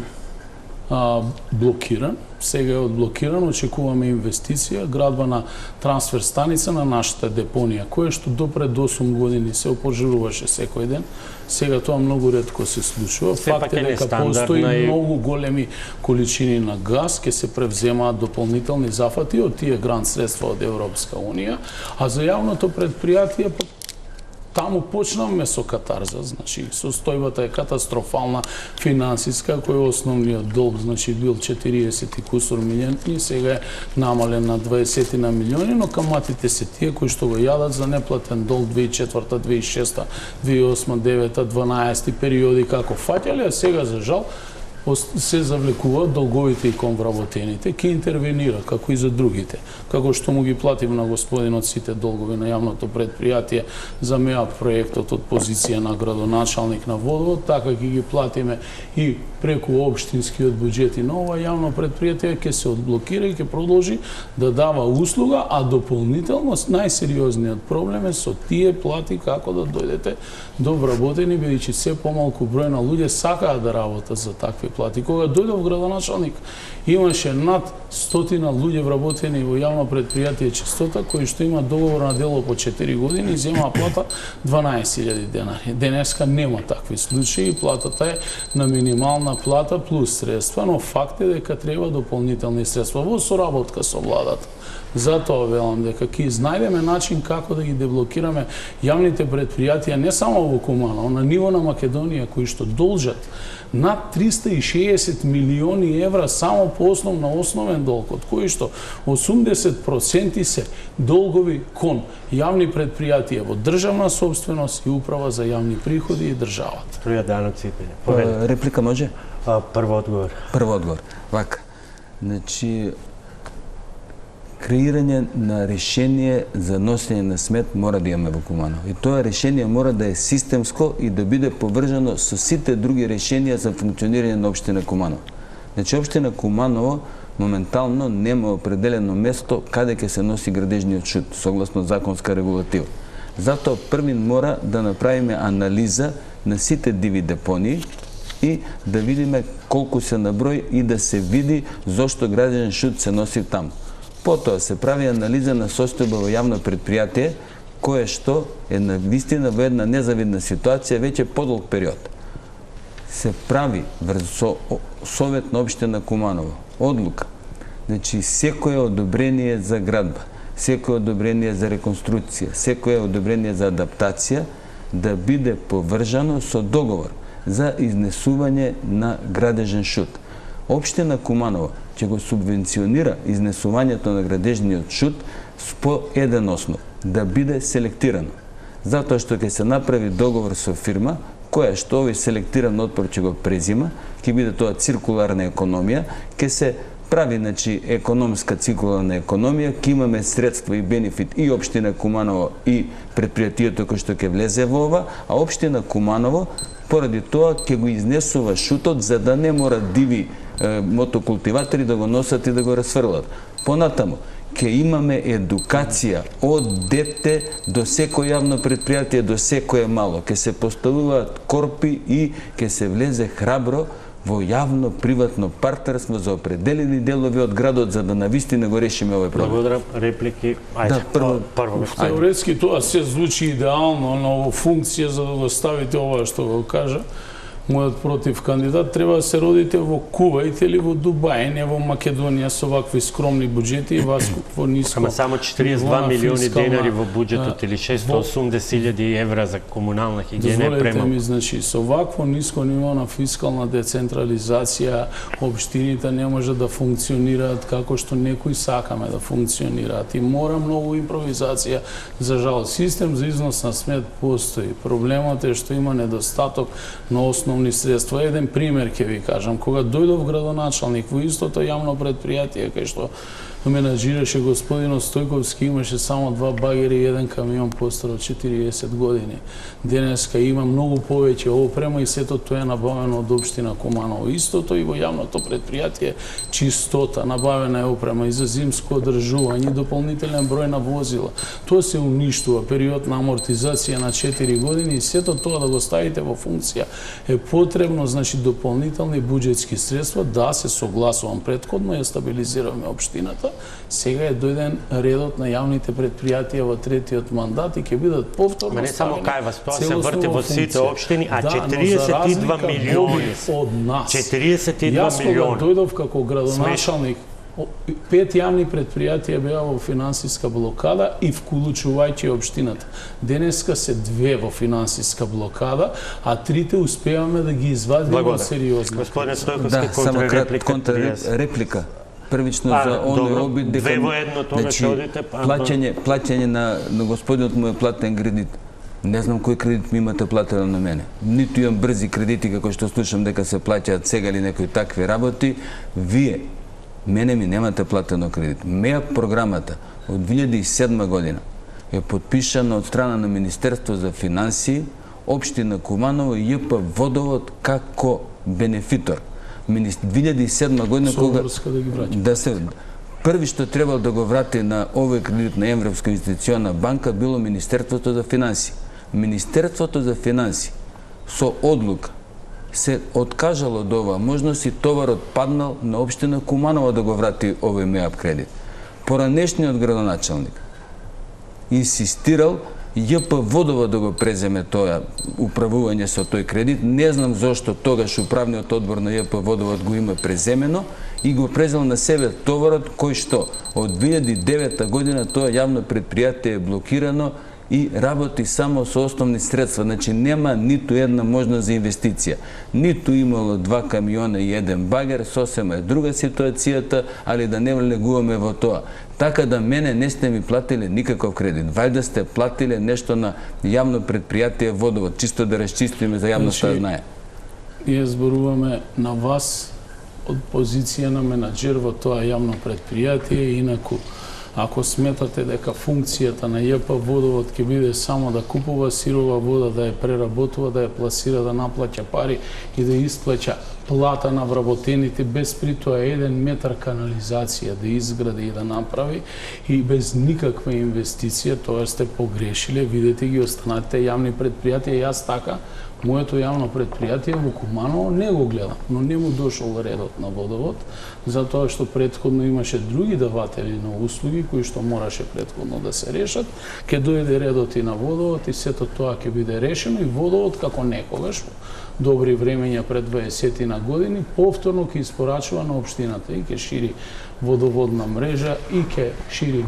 блокиран. Сега е одблокиран, очекуваме инвестиција, градба на трансфер станица на нашата депонија, кое што допред 8 години се опожаруваше секој ден. Сега тоа многу ретко се случува. Факт е дека постои многу големи количини на газ, ќе се превземаат дополнителни зафати од тие грант средства од Европска унија, а за јавното предпријатие таму почнавме со катарза, значи состојбата е катастрофална финансиска, кој основниот долг значи бил 40 и кусур милиони и сега е намален на 20 на милиони, но каматите се тие кои што го јадат за неплатен долг 2004, 2006, 2008, 2009, 2012 периоди како фаќале, а сега за жал се завлекуваат долговите и кон вработените, ќе интервенира, како и за другите. Како што му ги платим на господинот сите долгови на јавното предпријатие за МЕА проектот од позиција на градоначалник на водовод, така ќе ги платиме и преку општинскиот буџет и на ова јавно предпријатие ќе се одблокира и ќе продолжи да дава услуга, а дополнително најсериозниот проблем е со тие плати како да дојдете до вработени, бидејќи се помалку број на луѓе сакаат да работат за такви плати. Кога дојдов градоначалник, имаше над 100 луѓе вработени во јавно предпријатие Чистота, кои што има договор на дело по 4 години и земаа плата 12.000 денари. Денеска нема такви случаи, платата е на минимална плата плюс средства, но факт е дека треба дополнителни средства во соработка со владата. Затоа велам дека ќе изнајдеме начин како да ги деблокираме јавните предпријатија не само во Куманово, на ниво на Македонија, кои што должат над 360 милиони евра само по основен долг, од кои што 80% се долгови кон јавни предпријатија во државна собственост и управа за јавни приходи и државата.
Струја даноците.
Реплика може?
Прво одговор.
Прво одговор. Вака. Значи, креирање на решение за носење на смет мора да имаме во Куманово. И тоа решение мора да е системско и да биде поврзано со сите други решенија за функционирање на општина Куманово. Значи, општина Куманово моментално нема определено место каде ќе се носи градежниот шут, согласно законска регулатива. Затоа првин мора да направиме анализа на сите диви депонии и да видиме колку се на број и да се види зошто градежен шут се носи таму. Потоа се прави анализа на состојба во јавно предпријатие, кое што е на вистина во една незавидна ситуација веќе подолг период. Се прави врз Совет на општина Куманово одлука. Значи, секое одобрение за градба, секое одобрение за реконструкција, секое одобрение за адаптација да биде поврзано со договор за изнесување на градежен шут. Општина Куманово ќе го субвенционира изнесувањето на градежниот шут по еден основ, да биде селектирано. Затоа што ќе се направи договор со фирма, која што овој селектиран отпор ќе го презима, ќе биде тоа циркуларна економија, ќе се прави, значи, економска циркуларна економија, ќе имаме средства и бенефит и општина Куманово и предпријатието кој што ќе влезе во ова, а општина Куманово поради тоа ќе го изнесува шутот за да не мора диви мотокултиватори да го носат и да го расфрлат. Понатаму, ќе имаме едукација од дете до секој јавно предпријатие, до секое мало. Ќе се поставуваат корпи и ќе се влезе храбро во јавно-приватно партнерство за определени делови од градот, за да навистина го решиме овој проблем.
Благодарам. Реплики? Ајде, прво.
Теоретски тоа се звучи идеално, но во функција за да го ставите ова што го кажа, мојот против кандидат, треба да се родите во Кувајт или во Дубај, не во Македонија со вакви скромни буџети и вас во ниско.
Ама само 42 милиони денари во буџетот или 680.000 евра за комунална хигиена е премалку.
Дозволете ми, значи, со вакво ниско ниво на фискална децентрализација, општините не може да функционираат како што некои сакаме да функционираат. И мора многу импровизација. За жал, систем за износ на смет постои. Проблемот е што има недостаток на основни средства. Еден пример ќе ви кажам. Кога дојдов градоначалник во истото јавно предпријатие кај што менаџираше господинот Стојковски, имаше само 2 багери и 1 камион постар од 40 години. Денеска има многу повеќе опрема и сето тоа е набавено од општина Куманово. Истото и во јавното предпријатие чистота, набавена е опрема и за зимско одржување, и дополнителен број на возила. Тоа се уништува, период на амортизација на 4 години и сето тоа да го ставите во функција е потребно, значи, дополнителни буџетски средства. Да, се согласувам, претходно ја стабилизираме општината. Сега е дојден редот на јавните предпријатија во третиот мандат и ќе бидат повторно
ставени. Не само кај вас, тоа се врти во сите општини, а 42 милиони
од нас.
42
Јас кога
милиони.
дојдов како градоначалник, 5 јавни предпријатија беа во финансиска блокада и вклучувајќи општината. Денеска се 2 во финансиска блокада, а 3 успеваме да ги извадиме од сериозна.
Господин Стојковски,
Да, само контрреплика. Првично за оној обид дека
две во едно тоа ќе одите,
плаќање на господинот му е платен кредит. Не знам кој кредит ми имате платено на мене. Ниту имам брзи кредити како што слушам дека се плаќаат сега или некои такви работи. Вие мене ми немате платено кредит. Меа програмата од 2007 година е подпишана од страна на Министерство за финансии, општина Куманово и ЈП Водовод како бенефитор. 2007 година кога да се први што требало да го врати на овој кредит на Европска инвестициона банка било Министерството за финансии. Министерството за финансии со одлука се откажало од ова можност и товарот паднал на општина Куманово да го врати овој МЕАП кредит. Поранешниот градоначалник инсистирал ЈП Водова да го преземе тоа управување со тој кредит. Не знам зошто тогаш управниот одбор на ЈП Водова го има преземено и го презел на себе товарот кој што од 2009 година тоа јавно предпријатие е блокирано и работи само со основни средства. Значи нема ниту една можност за инвестиција. Ниту имало 2 камиона и 1 багер, сосема е друга ситуацијата, али да не влегуваме во тоа. Така да мене не сте ми платиле никаков кредит. Вајда сте платиле нешто на јавно предпријатие Водовод, чисто да расчистиме за јавноста да знае.
Ние зборуваме на вас од позиција на менаџер во тоа јавно предпријатие, инаку ако сметате дека функцијата на ЈП Водовод ќе биде само да купува сирова вода, да ја преработува, да ја пласира, да наплаќа пари и да исплаќа плата на вработените, без при тоа 1 метар канализација да изгради и да направи и без никаква инвестиција, тоа сте погрешиле, видете ги останатите јавни предпријатија. Јас така, моето јавно предпријатие во Куманово не го гледам, но не му дошол редот на водовод, затоа што претходно имаше други даватели на услуги кои што мораше претходно да се решат. Ќе дојде редот и на водовод и сето тоа ќе биде решено и водовод како некогаш добри времења пред 20 на години повторно ќе испорачува на општината и ќе шири водоводна мрежа и ќе шири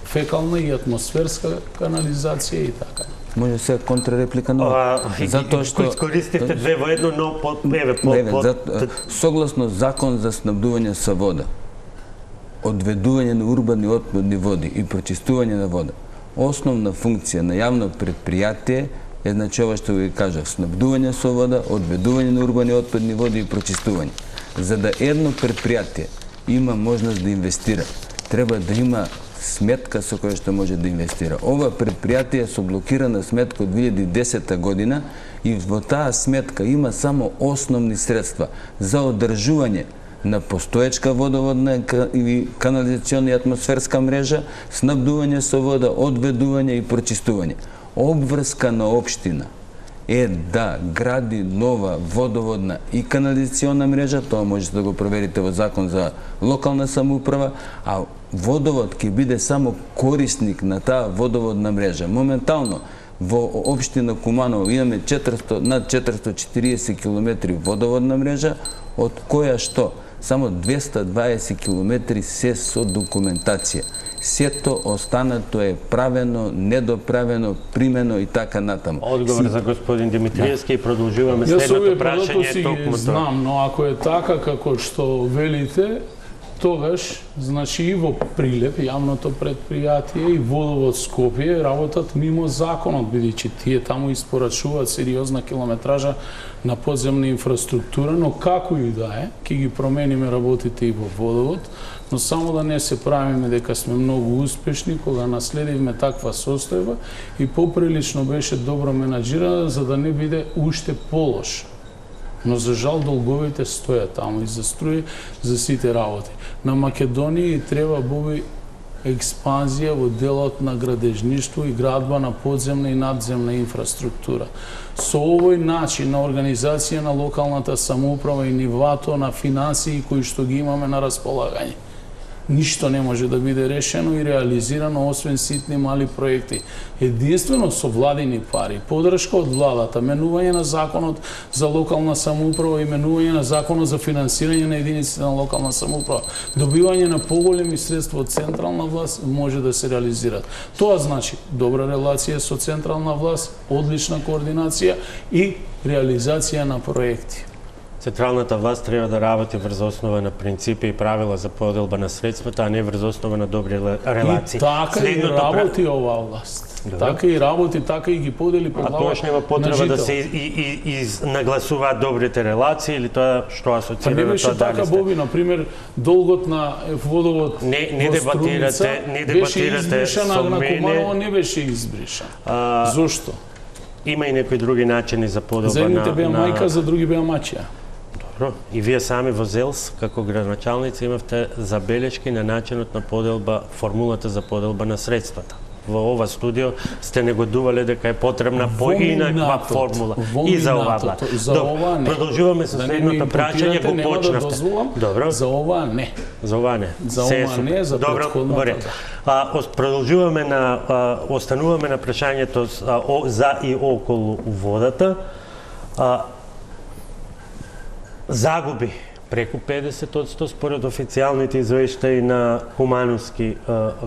фекална и атмосферска канализација и така.
Може се контрреплика, но затоа што
искористивте две во едно, но
согласно закон за снабдување со вода, одведување на урбани отпадни води и прочистување на вода, основна функција на јавно предпријатие е, значи, ова што ви кажав, снабдување со вода, одведување на урбани отпадни води и прочистување. За да едно предпријатие има можност да инвестира, треба да има сметка со која што може да инвестира. Ова предпријатие со блокирана сметка од 2010 година и во таа сметка има само основни средства за одржување на постоечка водоводна и канализационна и атмосферска мрежа, снабдување со вода, одведување и прочистување. Обврска на општина е да гради нова водоводна и канализациона мрежа, тоа можете да го проверите во закон за локална самоуправа, а водовод ќе биде само корисник на таа водоводна мрежа. Моментално во општина Куманово имаме над 440 километри водоводна мрежа, од која што само 220 километри се со документација. Сето останато е правено, недоправено, примено и така натаму.
Одговор за господин Димитриевски и продолжуваме следното прашање токму тоа.
Знам, но ако е така како што велите, тогаш, значи и во Прилеп, јавното предпријатие и водовод Скопје работат мимо законот, бидејќи тие таму испорачуваат сериозна километража на подземна инфраструктура, но како и да е, ќе ги промениме работите и во водовод, но само да не се правиме дека сме многу успешни кога наследивме таква состојба и поприлично беше добро менаџирана за да не биде уште полош. Но за жал долговите стојат таму и за струја, за сите работи. На Македонија треба боби експанзија во делот на градежништво и градба на подземна и надземна инфраструктура. Со овој начин на организација на локалната самоуправа и нивото на финансии кои што ги имаме на располагање, ништо не може да биде решено и реализирано освен ситни мали проекти. Единствено со владини пари, подршка од владата, менување на законот за локална самоуправа и менување на законот за финансирање на единиците на локална самоуправа, добивање на поголеми средства од централна власт може да се реализираат. Тоа значи добра релација со централна власт, одлична координација и реализација на проекти.
Централната власт треба да работи врз основа на принципи и правила за поделба на средствата, а не врз основа на добри релации.
И така и работи оваа власт. Така и работи, така и ги подели по глава.
А тоа што нема потреба да се нагласуваат добрите релации или тоа што асоцира на тоа дали
така, Боби, например, долгот на водовод
не дебатирате со
мене. На Куманово не беше избришан. Зошто?
Има и некои други начини за поделба на...
За едните беа мајка, за други беа мачија.
И вие сами во ЗЕЛС, како градоначалници, имавте забелешки на начинот на поделба, формулата за поделба на средствата. Во ова студио сте негодувале дека е потребна поинаква формула и за ова влад.
За ова не.
Продолжуваме со следното прашање, го почнавте.
Добро. За ова не.
За ова не.
За ова не, за претходната.
Продолжуваме остануваме на прашањето за и околу водата. Загуби преку 50% според официјалните извештаи на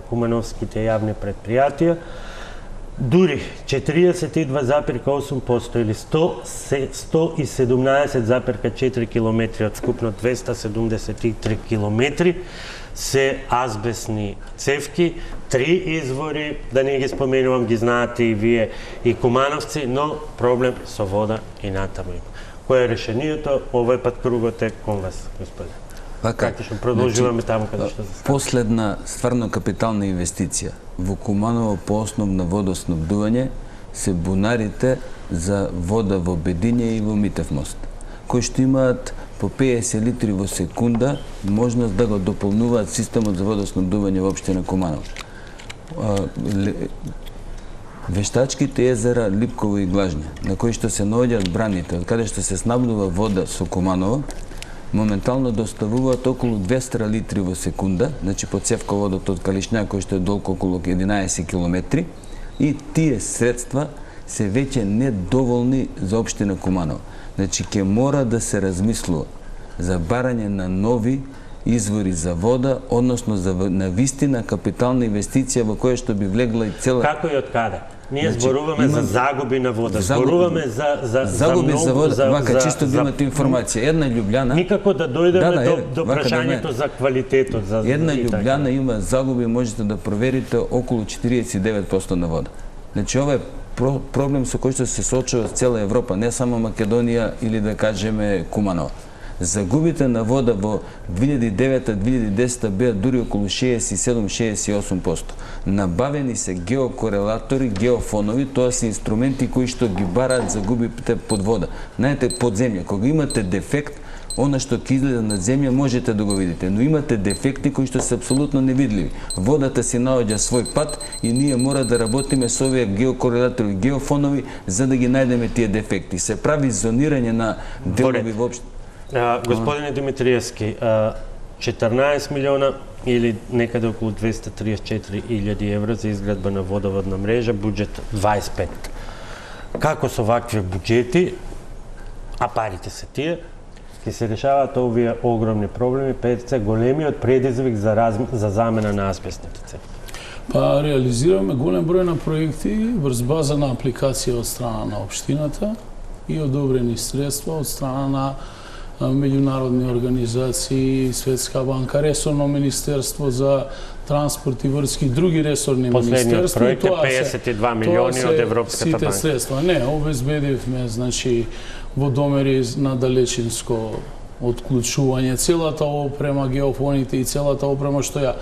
кумановските јавни предпријатија. Дури 42,8% или 117,4 километри од скупно 273 километри се азбесни цевки, 3 извори, да не ги споменувам, ги знаате и вие и кумановци, но проблем со вода и натаму има. Кој е решението? Овој пат кругот е кон вас, господин. Практично продолжуваме таму каде што се.
Последна стварно капитална инвестиција во Куманово по основ на водоснабдување се бунарите за вода во Бедиње и во Митев мост. кои што имаат по 50 литри во секунда можност да го дополнуваат системот за водоснабдување во општина Куманово. Вештачките езера Липково и Глажња, на кои што се наоѓаат браните, од каде што се снабдува вода со Куманово, моментално доставуваат околу 200 литри во секунда, значи подцевка водот од Калишња, кој што е долго околу 11 километри, и тие средства се веќе недоволни за општина Куманово. Значи, ќе мора да се размислува за барање на нови извори за вода, односно за навистина капитална инвестиција во која што би влегла и цела...
Како и од каде? Ние зборуваме за загуби на вода, зборуваме за
загуби за вода, вака чисто да имате информација. Една Љубљана...
Никако да дојдеме до прашањето за квалитетот.
Една Љубљана има загуби, можете да проверите, околу 49% на вода. Значи, ова е проблем со кој што се соочува цела Европа, не само Македонија или да кажеме Куманово. Загубите на вода во 2009-2010 беа дури околу 67-68%. Набавени се геокорелатори, геофонови, тоа се инструменти кои што ги бараат загубите под вода. Знаете, под земја, кога имате дефект, она што ќе излезе над земја можете да го видите, но имате дефекти кои што се апсолутно невидливи. Водата си наоѓа свој пат и ние мора да работиме со овие геокорелатори, геофонови за да ги најдеме тие дефекти. Се прави зонирање на делови воопшто.
Господине Димитриевски, 14 милиона или некаде околу 234.000 евра за изградба на водоводна мрежа, буџет 25. Како со вакви буџети, а парите се тие, ќе се решаваат овие огромни проблеми, ПЦ големиот предизвик за замена на азбестните цевки?
Па реализираме голем број на проекти врз база на апликација од страна на општината и одобрени средства од страна на меѓународни организации, Светска банка, ресорно министерство за транспорт и врски, други ресорни
министерства. Последниот проект е 52 милиони од Европската банка.
Сите средства. Не, обезбедивме, значи, водомери на далечинско отклучување, целата опрема, геофоните и целата опрема што ја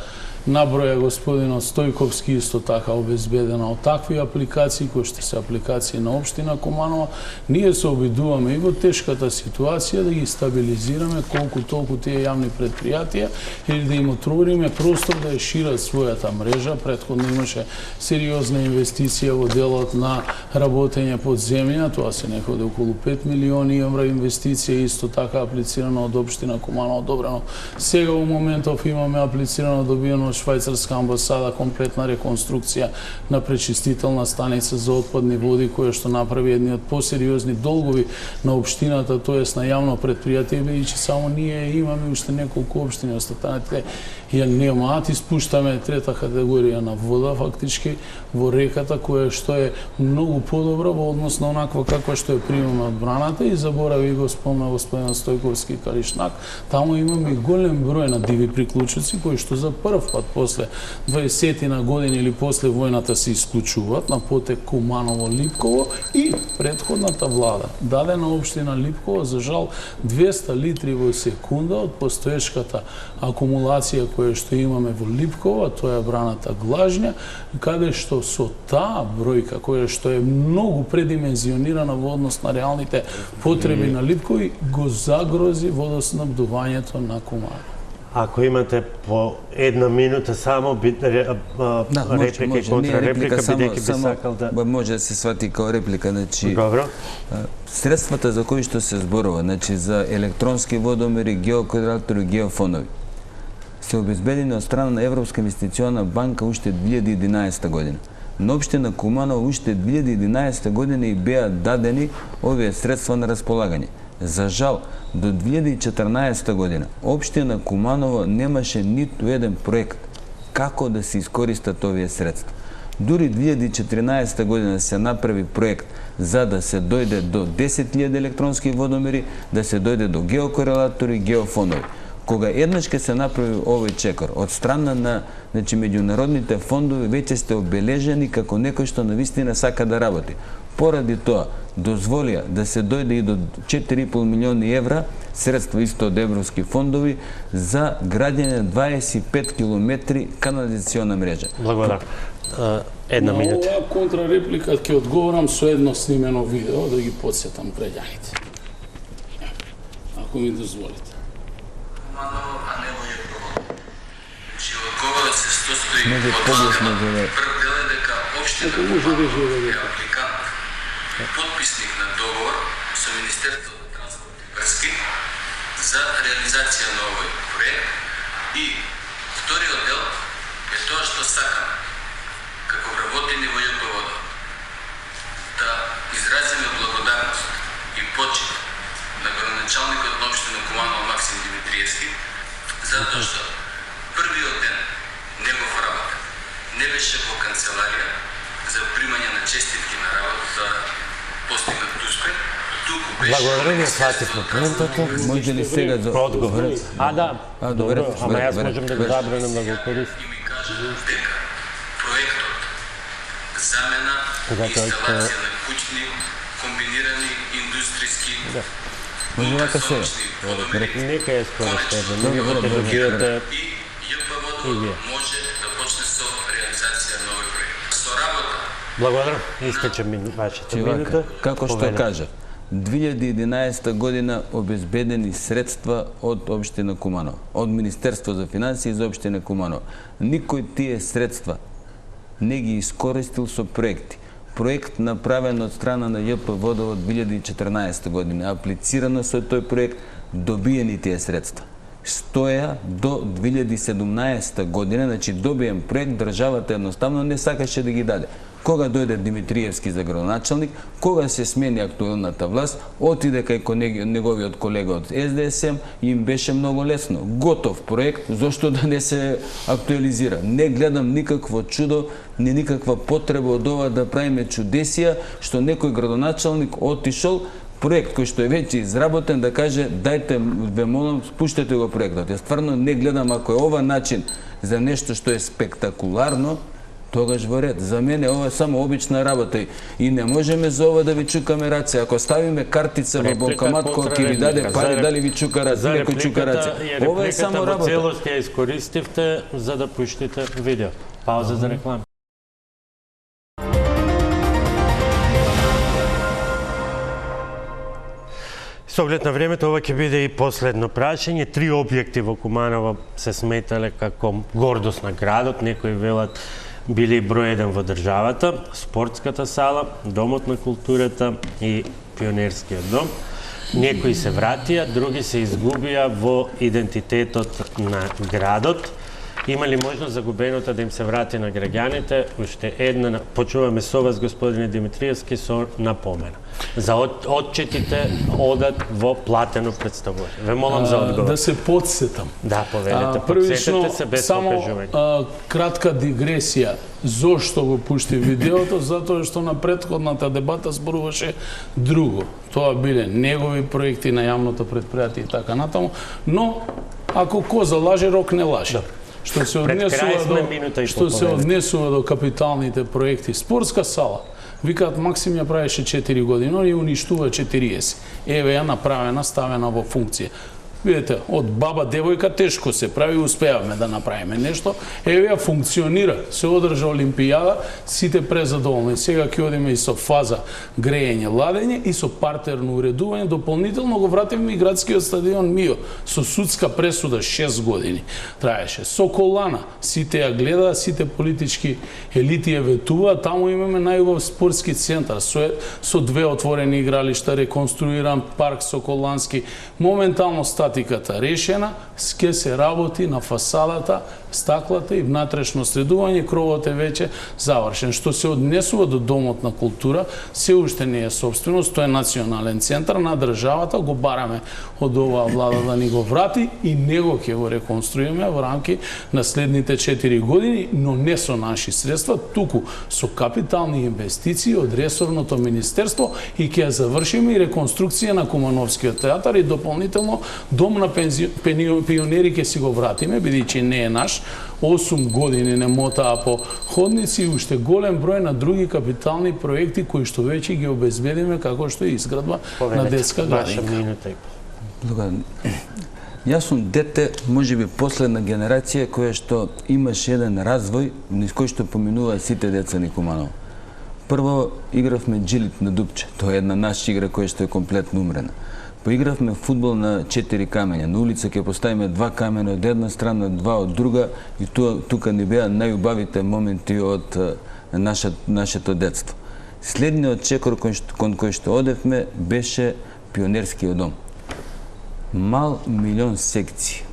наброја господинот Стојковски, исто така обезбедена од такви апликации, кои што се апликации на општина Куманово. Ние се обидуваме и во тешката ситуација да ги стабилизираме колку толку тие јавни предпријатија или да им отвориме простор да ја шират својата мрежа. Претходно имаше сериозна инвестиција во делот на работење под земја, тоа се некаде околу 5 милиони евра инвестиција, исто така аплицирано од општина Куманово, одобрено. Сега во моментов имаме аплицирано, добиено Швајцарска амбасада, комплетна реконструкција на пречистителна станица за отпадни води, која што направи едни од посериозни долгови на општината, тоест на јавно предпријатие, бидејќи само ние имаме уште неколку општини, остатаните ја немаат, испуштаме трета категорија на вода фактички во реката, која што е многу подобра во однос на онаква каква што е примаме од браната, и заборави го спомна господин Стојковски Калишњак, таму имаме и голем број на диви приклучоци кои што за прв пат после 20 години или после војната се исклучуваат на потек Куманово-Липково, и претходната влада даде на општина Липково за жал 200 литри во секунда од постоечката акумулација која што имаме во Липково, тоа е браната Глажња, каде што со таа бројка која што е многу предимензионирана во однос на реалните потреби на Липково, го загрози водоснабдувањето на Куманово.
Ако имате по една минута само реплика и контрареплика, бидејќи би сакал да...
Може да се свати као реплика, значи...
Добро.
Средствата за кои што се зборува, значи за електронски водомери, геоквадратори, геофонови, се обезбедени од страна на Европска инвестициона банка уште 2011 година. На општина Куманово уште 2011 година и беа дадени овие средства на располагање. За жал, до 2014 година општина Куманово немаше ниту еден проект како да се искористат овие средства. Дури 2014 година се направи проект за да се дојде до 10.000 електронски водомери, да се дојде до геокорелатори, геофонови. Кога еднаш ќе се направи овој чекор од страна на меѓународните фондови, веќе сте обележени како некој што навистина сака да работи. Поради тоа, дозволија да се дојде и до 4,5 милиони евра средства исто од европски фондови за градење 25 километри канализациона мрежа.
Благодарам. Една минута.
На оваа контрареплика ќе одговорам со едно снимено видео да ги потсетам граѓаните. ако ми дозволите.
Куманово, а не во Јаководо. Значи, одговорот се состои од два. Прв дел е дека општина Куманово е апликант, подписник на договор со Министерството за транспорт и врски за реализација на овој проект, и вториот дел е тоа што сакаме како вработени во Јаководо да изразиме благодарност и почит на градоначалникот на општина Куманово Максим Димитриевски, затоа што првиот ден негов работа не беше во канцеларија за примање на честитки на работа за постигнат успех.
Благодарение, свативме поентото.
Може ли сега да
одговорите? Да.
Добре.
Ама јас можам да го забранам да го користам.
И ми кажа дека проектот замена и инсталација на куќни комбинирани индустријски ултразвучни
Нека е скоро тебе. Имате да биете
и ЈПВО може да почне со реализација на овој проект. Со работа.
Благодарам. Искаче ми вашата минута.
Како што кажа, 2011 година обезбедени средства од општина Куманово, од Министерство за финансии за општина Куманово. Никој тие средства не ги искористил со проекти. Проект направен од страна на ЈПВО од 2014 година, аплицирано со тој проект, добиени тие средства. Стоја до 2017 година, значи добиен проект, државата едноставно не сакаше да ги даде. Кога дојде Димитриевски за градоначалник, кога се смени актуелната власт, отиде кај неговиот колега од СДСМ и им беше многу лесно. Готов проект, зошто да не се актуализира? Не гледам никакво чудо, не никаква потреба од ова да правиме чудесија, што некој градоначалник отишол, проект кој што е веќе изработен, да каже дајте, ве молам, спуштете го проектот. Јас стварно не гледам, ако е ова начин за нешто што е спектакуларно, тогаш во ред. За мене ова е само обична работа и не можеме за ова да ви чукаме раце. Ако ставиме картица во банкомат кој ќе ви даде пари, дали ви чука раце, некој чука раце. Ова е само работа.
Целост ја искористивте за да пуштите видео. Пауза за реклама. Со оглед на времето, ова ќе биде и последно прашање. 3 објекти во Куманово се сметале како гордост на градот. Некои велат били број 1 во државата, спортската сала, домот на културата и пионерскиот дом. Некои се вратија, други се изгубија во идентитетот на градот. Има ли можност загубеното да им се врати на граѓаните? Уште една, почуваме со вас, господине Димитриевски, со напомена. За отчетите одат во платено представување. Ве молам за одговор.
Да се подсетам.
Да, повелете, подсетете се без покажување.
Само кратка дигресија. Зошто го пушти видеото? Затоа што на претходната дебата зборуваше друго. Тоа биле негови проекти на јавното предпријатие и така натаму, но ако коза лаже, рок не лаже. Што се однесува до капиталните проекти, спортска сала. Викаат Максим ја правеше 4 години, но ја уништува 40. Еве ја направена, ставена во функција. Видете, од баба девојка тешко се прави, успеавме да направиме нешто. Еве ја функционира, се одржа Олимпијада, сите презадоволни. Сега ќе одиме и со фаза грејење, ладење и со партерно уредување. Дополнително го вративме и градскиот стадион Мио со судска пресуда 6 години траеше. Соколана, сите ја гледаат, сите политички елити ја ветуваат, таму имаме најубав спортски центар со 2 отворени игралишта, реконструиран парк Соколански, моментално статиката решена, ќе се работи на фасадата, стаклата и внатрешно средување, кровот е веќе завршен. Што се однесува до домот на култура, се уште не е собственост, тоа е национален центар на државата, го бараме од оваа влада да ни го врати и него ќе го реконструираме во рамки на следните 4 години, но не со наши средства, туку со капитални инвестиции од ресорното министерство и ќе завршиме и реконструкција на Кумановскиот театар и дополнително дом на пионери ќе си го вратиме, бидејќи не е наш. 8 години не мотаа по ходници и уште голем број на други капитални проекти кои што веќе ги обезбедиме, како што е изградба на детска градинка.
Јас сум дете, можеби последна генерација која што имаше еден развој низ кој што поминува сите деца ни Куманово. Прво игравме джилит на дупче, тоа е една наша игра која што е комплетно умрена. Поигравме фудбал на 4 камења. На улица ќе поставиме 2 камена од една страна, 2 од друга и тука ни беа најубавите моменти од нашето детство. Следниот чекор кон кој што одевме беше Пионерскиот дом. Мал милион секции,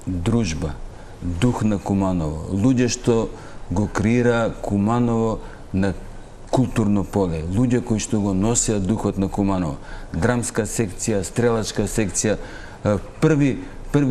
дружба, дух на Куманово, луѓе што го креира Куманово на културно поле, луѓе кои што го носеа духот на Куманово, драмска секција, стрелачка секција, први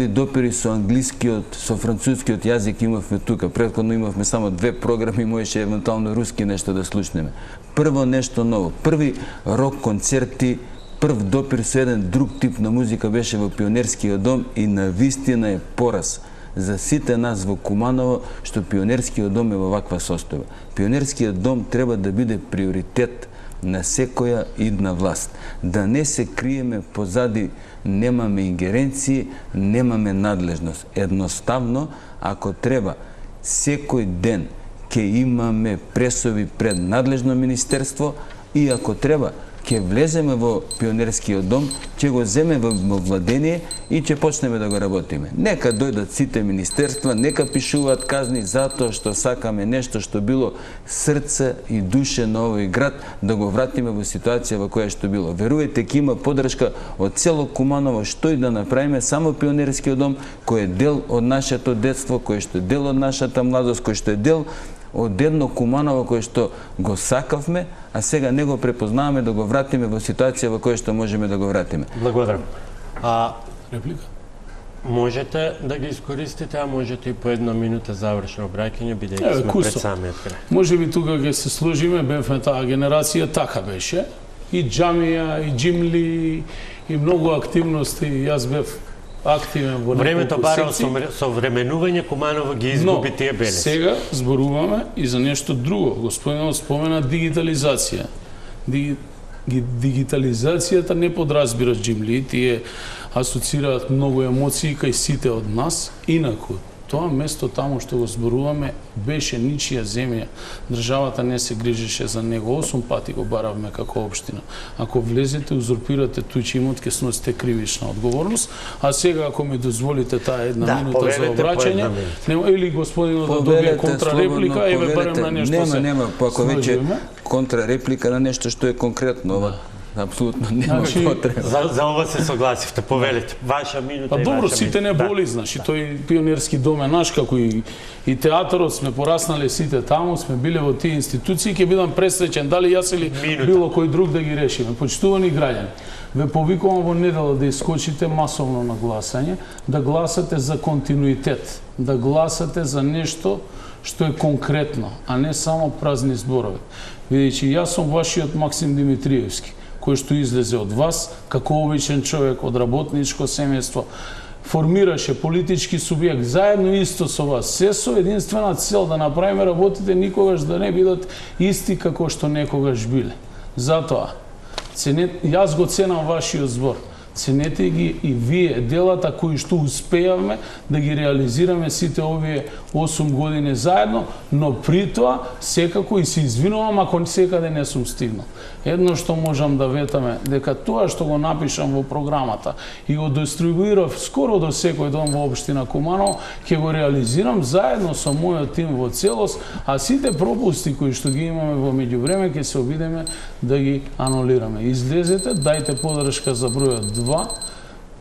допири со англискиот, со францускиот јазик имавме тука. Претходно имавме само 2 програми, можеше евентуално руски нешто да слушнеме. Прво нешто ново, први рок концерти, прв допир со еден друг тип на музика беше во Пионерскиот дом и навистина е пораз за сите нас во Куманово што Пионерскиот дом е во ваква состојба. Пионерскиот дом треба да биде приоритет на секоја идна власт. Да не се криеме позади немаме ингеренции, немаме надлежност. Едноставно, ако треба, секој ден ќе имаме пресови пред надлежно министерство и ако треба, ќе влеземе во Пионерскиот дом, ќе го земе во владение и ќе почнеме да го работиме. Нека дојдат сите министерства, нека пишуваат казни затоа што сакаме нешто што било срце и душе на овој град, да го вратиме во ситуација во која што било. Верувајте, ќе има поддршка од цело Куманово што и да направиме, само Пионерскиот дом кој е дел од нашето детство, кој што е дел од нашата младост, кој што е дел од едно Куманово кој што го сакавме, а сега не го препознаваме, да го вратиме во ситуација во која што можеме да го вратиме.
Благодарам.
Реплика?
Можете да ги искористите, а можете и по 1 минута завршно обраќање, бидејќи сме пред самиот крај.
Може би тука ќе се сложиме, бевме таа генерација, така беше. И џамија, и џимли, и многу активности, јас бев активен во
времето барао
секции.
со временување, Куманово ги изгуби тие белеси.
Сега зборуваме и за нешто друго. Господинот спомена дигитализација. Дигитализацијата не подразбира џимли, тие асоцираат многу емоции кај сите од нас. Инаку, тоа место таму што го зборуваме беше ничија земја. Државата не се грижеше за него. 8 пати го баравме како општина. Ако влезете, узурпирате туѓ имот, ќе сносите кривична одговорност. А сега, ако ми дозволите таа 1 минута за обраќање, или господинот да добие контрареплика, еве барем на нешто
Нема, ако веќе контрареплика на нешто што е конкретно, ова апсолутно нема потреба.
За ова се согласивте, повелите. Ваша минута и
добро,
ваша
сите не боли, значи, тој Пионерски дом е наш, како и театарот, сме пораснале сите таму, сме биле во тие институции, ќе бидам пресреќен, дали јас или било кој друг да ги решиме. Почитувани граѓани, ве повикувам во недела да искочите масовно на гласање, да гласате за континуитет, да гласате за нешто што е конкретно, а не само празни зборови. Видејќи, јас сум вашиот Максим Димитриевски, кој што излезе од вас, како обичен човек од работничко семејство, формираше политички субјект заедно исто со вас, се со единствена цел да направиме работите никогаш да не бидат исти како што некогаш биле. Затоа, јас го ценам вашиот збор. Ценете ги и вие делата кои што успеавме да ги реализираме сите овие 8 години заедно, но при тоа секако и се извинувам ако секаде не сум стигнал. Едно што можам да ветаме, дека тоа што го напишам во програмата и го дистрибуирав скоро до секој дом во општина Куманово, ќе го реализирам заедно со мојот тим во целост, а сите пропусти кои што ги имаме во меѓувреме ќе се обидеме да ги анулираме. Излезете, дајте поддршка за бројот 2,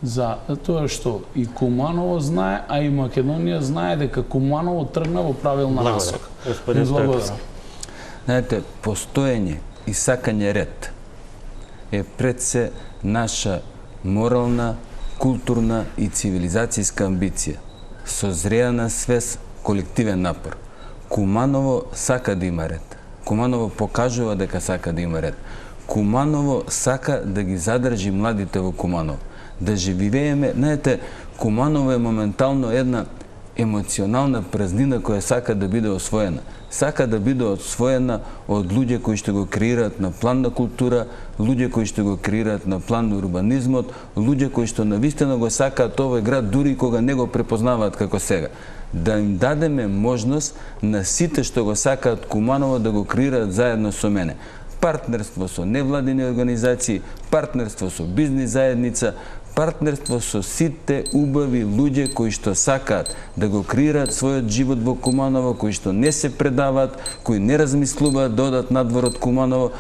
за тоа што и Куманово знае, а и Македонија знае дека Куманово тргна во правилна насока.
Благодарам.
Знаете, постоење и сакање ред е пред се наша морална, културна и цивилизацијска амбиција. Созреана свест, колективен напор. Куманово сака да има ред. Куманово покажува дека сака да има ред. Куманово сака да ги задржи младите во Куманово. Да живееме, знаете, Куманово е моментално една емоционална празнина која сака да биде освоена. Сака да биде освоена од луѓе кои што го креираат на план на култура, луѓе кои што го креираат на план на урбанизмот, луѓе кои што навистина го сакаат овој град дури кога не го препознаваат како сега. Да им дадеме можност на сите што го сакаат Куманово да го креираат заедно со мене. партнерство со невладини организации, партнерство со бизнис заедница, партнерство со сите убави луѓе кои што сакаат да го креираат својот живот во Куманово, кои што не се предаваат, кои не размислуваат да одат надвор од Куманово,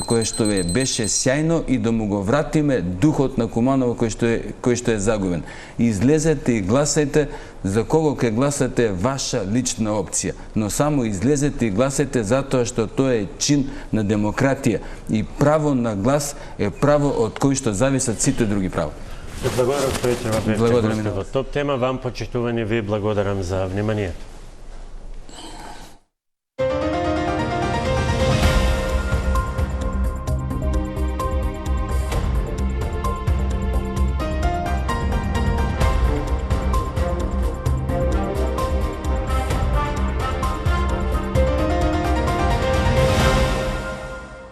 кое што беше сјајно и да му го вратиме духот на Куманово кој што е загубен. Излезете и гласајте за кого ќе гласате ваша лична опција, но само излезете и гласајте затоа што тоа е чин на демократија и право на глас е право од кој што зависат сите други права.
Благодарам што
Благодарам.
Топ тема, вам почитувани, ви благодарам за вниманието.